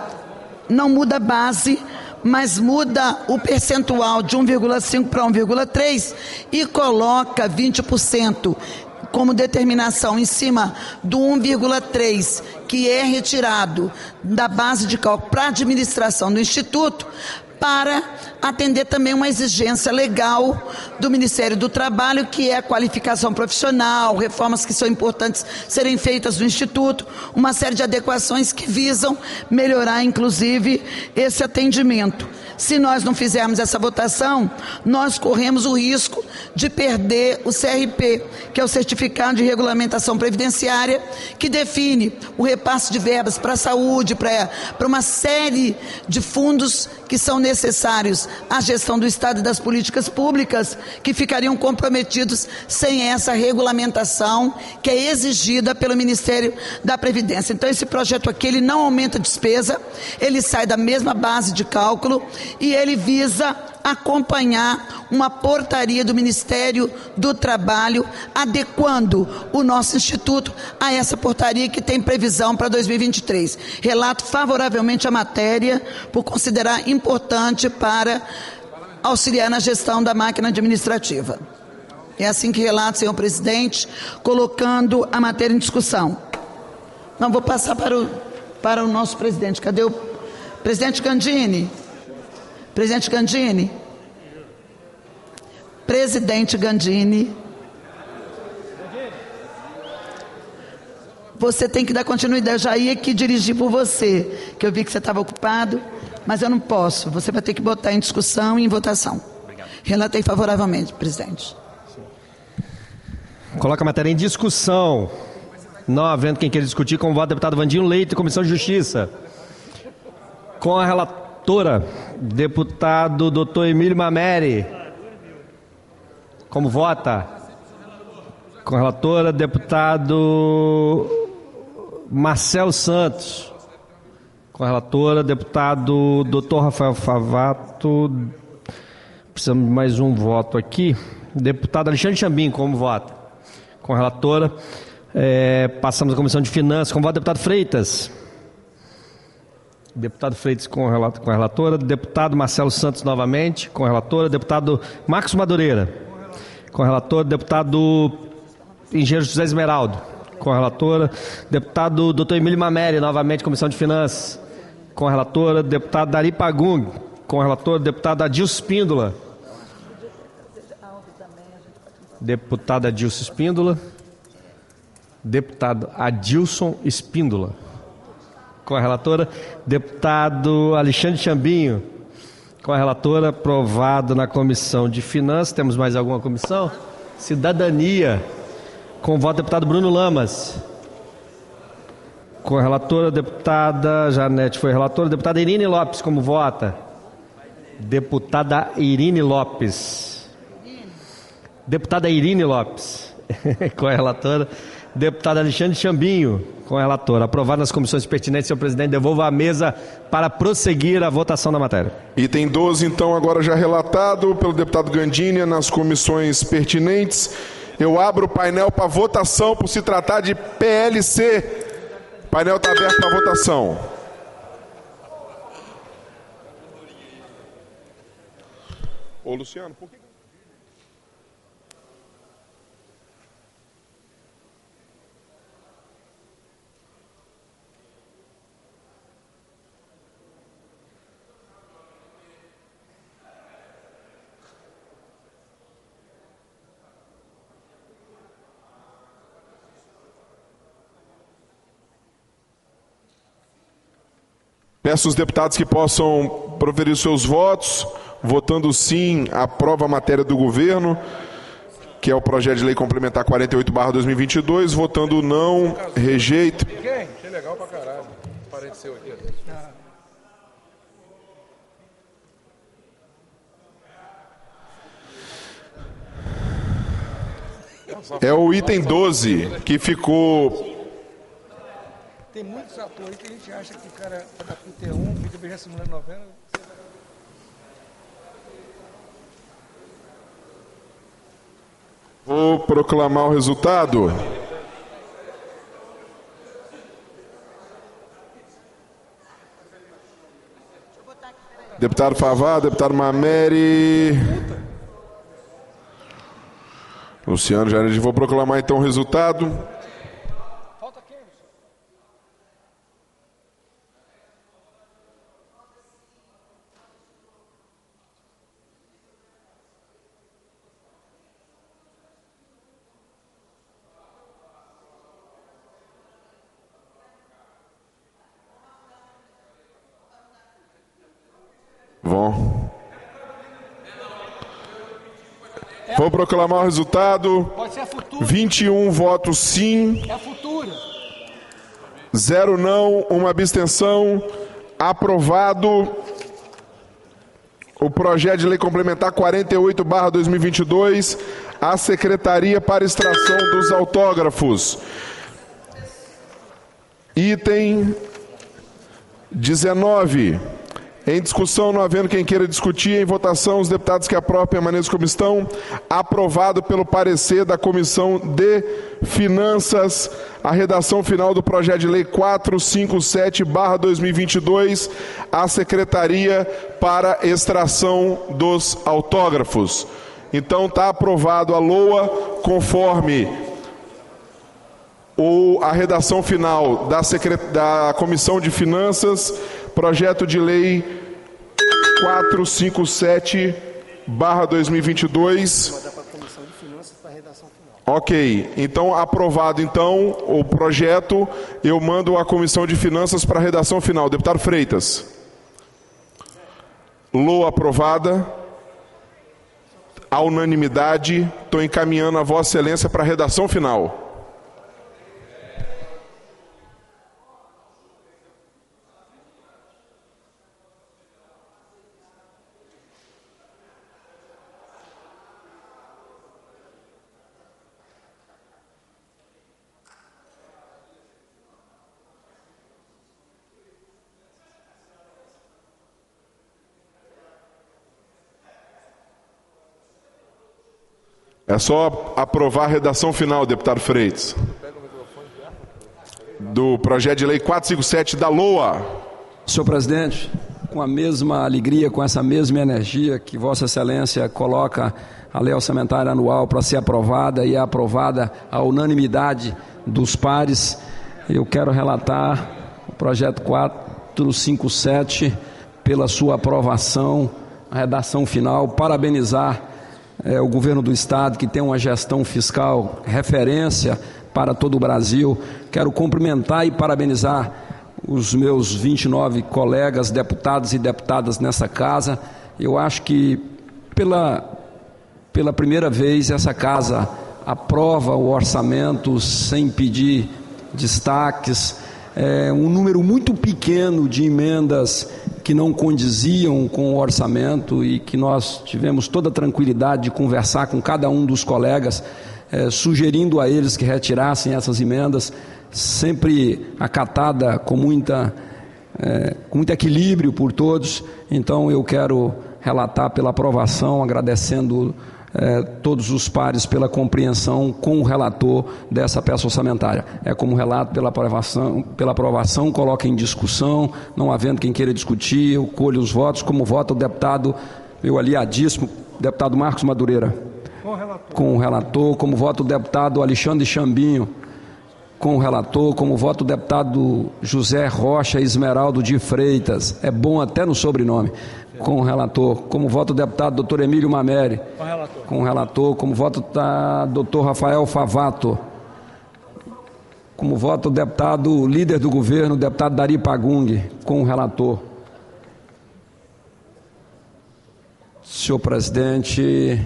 não muda a base, mas muda o percentual de 1,5 para 1,3 e coloca 20% como determinação em cima do 1,3, que é retirado da base de cálculo para a administração do Instituto, para atender também uma exigência legal do Ministério do Trabalho, que é a qualificação profissional, reformas que são importantes serem feitas no Instituto, uma série de adequações que visam melhorar, inclusive, esse atendimento. Se nós não fizermos essa votação, nós corremos o risco de perder o CRP, que é o Certificado de Regulamentação Previdenciária, que define o repasse de verbas para a saúde, para uma série de fundos que são necessários à gestão do Estado e das políticas públicas, que ficariam comprometidos sem essa regulamentação que é exigida pelo Ministério da Previdência. Então, esse projeto aqui, ele não aumenta a despesa, ele sai da mesma base de cálculo e ele visa acompanhar uma portaria do Ministério do Trabalho, adequando o nosso Instituto a essa portaria que tem previsão para 2023. Relato favoravelmente a matéria, por considerar importante para auxiliar na gestão da máquina administrativa. É assim que relato, senhor presidente, colocando a matéria em discussão. Não, vou passar para o nosso presidente. Cadê o presidente Gandini? Presidente Gandini. Presidente Gandini. Você tem que dar continuidade. Eu já ia aqui dirigir por você, que eu vi que você estava ocupado, mas eu não posso. Você vai ter que botar em discussão e em votação. Relatei favoravelmente, presidente. Coloca a matéria em discussão. Não havendo quem queira discutir, com o voto do deputado Vandinho Leite, Comissão de Justiça. Com a relatora, deputado Dr. Emílio Mameri. Como vota? Com a relatora, deputado Marcelo Santos. Com a relatora, deputado Dr. Rafael Favato. Precisamos de mais um voto aqui. Deputado Alexandre Chambim, como vota? Com a relatora. Passamos à Comissão de Finanças. Com o voto, deputado Freitas. Deputado Freitas com a relatora. Deputado Marcelo Santos novamente, com a relatora. Deputado Marcos Madureira. Com a relatora. Deputado Engenheiro José Esmeraldo. Com a relatora. Deputado Dr. Emílio Mameri, novamente, Comissão de Finanças. Com a relatora. Deputado Dari Pagung. Com a relatora. Deputado Adilson Espíndola. Deputado Adilson Espíndola. Deputado Adilson Espíndola. Com a relatora. Deputado Alexandre Chambinho. Com a relatora. Aprovado na Comissão de Finanças. Temos mais alguma comissão? Cidadania. Com o voto, deputado Bruno Lamas. Com a relatora, deputada Janete foi relatora. Deputada Irine Lopes, como vota? Deputada Irine Lopes. Deputada Irine Lopes. Com a relatora. Deputado Alexandre Chambinho, com a relatora. Aprovado nas comissões pertinentes, senhor presidente, devolvo à mesa para prosseguir a votação da matéria. Item 12, então, agora já relatado pelo deputado Gandini nas comissões pertinentes. Eu abro o painel para votação por se tratar de PLC. O painel está aberto para votação. Ô, Luciano, por que... Peço aos deputados que possam proferir seus votos. Votando sim, aprova a matéria do governo, que é o projeto de lei complementar 48/2022. Votando não, rejeito. Quem? Que legal pra caralho. Parente seu aqui. É o item 12 que ficou... Tem muitos atores que a gente acha que o cara tá com T1, fica bem simulando novela. Vou proclamar o resultado. Deputado Favá, deputado Mameri. Luciano Janete, vou proclamar então o resultado. Vou proclamar o resultado. 21 votos sim. 0 não, uma abstenção. Aprovado o projeto de lei complementar 48/2022, a Secretaria para Extração dos Autógrafos. Item 19. Em discussão, não havendo quem queira discutir, em votação, os deputados que aprovam permanecem como estão. Aprovado pelo parecer da Comissão de Finanças, a redação final do projeto de lei 457/2022, a Secretaria para Extração dos Autógrafos. Então, está aprovado a LOA conforme a redação final da Comissão de Finanças, projeto de lei 457/2022. Ok, então aprovado então o projeto, eu mando a Comissão de Finanças para a redação final. Deputado Freitas. LOA aprovada. à unanimidade. Estou encaminhando a Vossa Excelência para a redação final. É só aprovar a redação final, deputado Freitas, do projeto de lei 457 da LOA. Senhor presidente, com a mesma alegria, com essa mesma energia que Vossa Excelência coloca a lei orçamentária anual para ser aprovada e é aprovada à unanimidade dos pares, eu quero relatar o projeto 457 pela sua aprovação, a redação final, parabenizar o governo do Estado, que tem uma gestão fiscal referência para todo o Brasil. Quero cumprimentar e parabenizar os meus 29 colegas, deputados e deputadas nessa casa. Eu acho que pela primeira vez essa casa aprova o orçamento sem pedir destaques. Um número muito pequeno de emendas que não condiziam com o orçamento e que nós tivemos toda a tranquilidade de conversar com cada um dos colegas, sugerindo a eles que retirassem essas emendas, sempre acatada com muito equilíbrio por todos. Então eu quero relatar pela aprovação, agradecendo todos os pares pela compreensão com o relator dessa peça orçamentária. Como relato pela aprovação, coloca em discussão, não havendo quem queira discutir, eu colho os votos, como vota o deputado, meu aliadíssimo, deputado Marcos Madureira. Com o relator, como vota o deputado Alexandre Chambinho. Com o relator, como vota o deputado José Rocha Esmeraldo de Freitas. É bom até no sobrenome. Com o relator, como vota o deputado doutor Emílio Mameri. Com o relator, como vota o doutor Rafael Favato. Como vota o deputado líder do governo, o deputado Dari Pagung. Com o relator. Senhor presidente,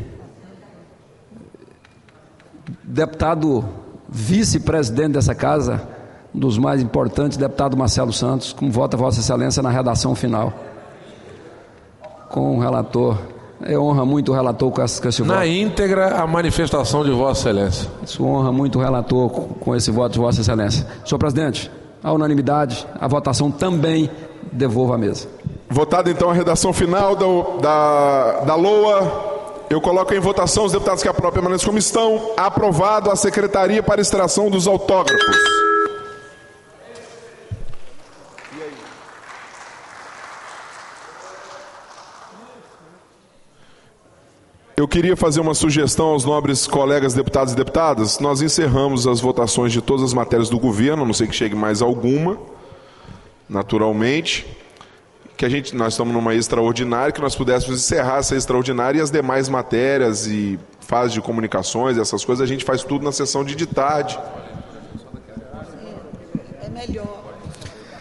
deputado vice-presidente dessa casa, um dos mais importantes, deputado Marcelo Santos, como vota Vossa Excelência na redação final. Com o relator. Honra muito o relator com esse voto. Na íntegra, a manifestação de Vossa Excelência. Isso honra muito o relator com esse voto de Vossa Excelência. Senhor presidente, a unanimidade, a votação também devolva à mesa. Votada então a redação final da LOA, eu coloco em votação os deputados que aprovam permanecem como estão. Aprovado a Secretaria para extração dos autógrafos. Eu queria fazer uma sugestão aos nobres colegas deputados e deputadas. Nós encerramos as votações de todas as matérias do governo, a não sei que chegue mais alguma, naturalmente. Nós estamos numa extraordinária, que nós pudéssemos encerrar essa extraordinária e as demais matérias e fases de comunicações, essas coisas, a gente faz tudo na sessão de tarde. É melhor.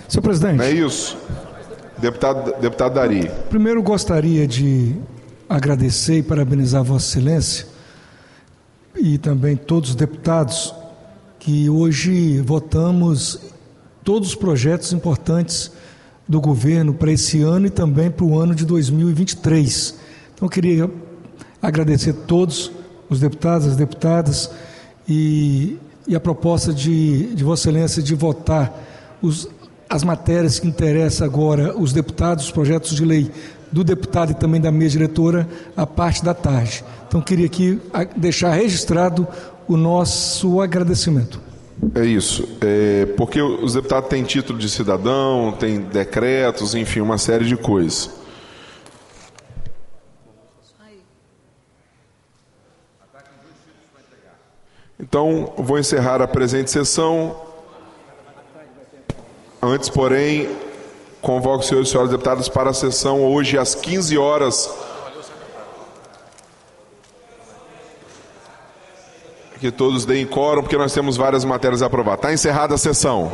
Senhor presidente. Não é isso? Deputado Dari. Primeiro gostaria de agradecer e parabenizar Vossa Excelência e também todos os deputados que hoje votamos todos os projetos importantes do governo para esse ano e também para o ano de 2023. Então eu queria agradecer a todos os deputados, as deputadas e a proposta de Vossa Excelência de votar as matérias que interessam agora os deputados, os projetos de lei do deputado e também da mesa diretora, a parte da tarde. Então, queria aqui deixar registrado o nosso agradecimento. É isso. Porque os deputados têm título de cidadão, têm decretos, enfim, uma série de coisas. Então, vou encerrar a presente sessão. Antes, porém, convoco os senhores e senhoras deputadas para a sessão hoje às 15 horas. Que todos deem quórum, porque nós temos várias matérias a aprovar. Está encerrada a sessão.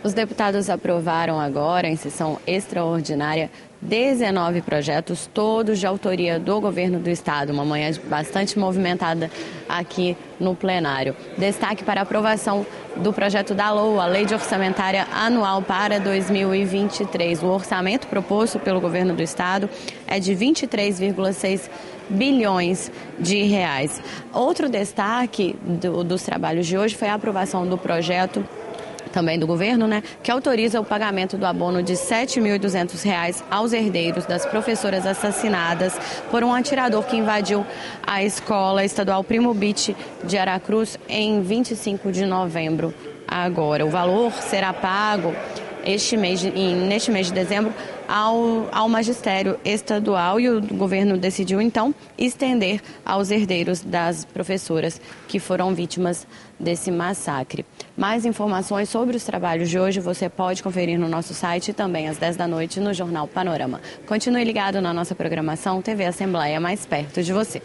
Os deputados aprovaram agora, em sessão extraordinária, 19 projetos, todos de autoria do governo do estado. Uma manhã bastante movimentada aqui no plenário. Destaque para a aprovação do projeto da LOA, a Lei de Orçamentária Anual para 2023. O orçamento proposto pelo governo do estado é de 23,6 bilhões de reais. Outro destaque dos trabalhos de hoje foi a aprovação do projeto também do governo, que autoriza o pagamento do abono de R$ 7.200 aos herdeiros das professoras assassinadas por um atirador que invadiu a escola estadual Primo Beach de Aracruz em 25 de novembro. Agora, o valor será pago neste mês de dezembro ao magistério estadual, e o governo decidiu então estender aos herdeiros das professoras que foram vítimas desse massacre. Mais informações sobre os trabalhos de hoje você pode conferir no nosso site e também às 10 da noite no Jornal Panorama. Continue ligado na nossa programação TV Assembleia, mais perto de você.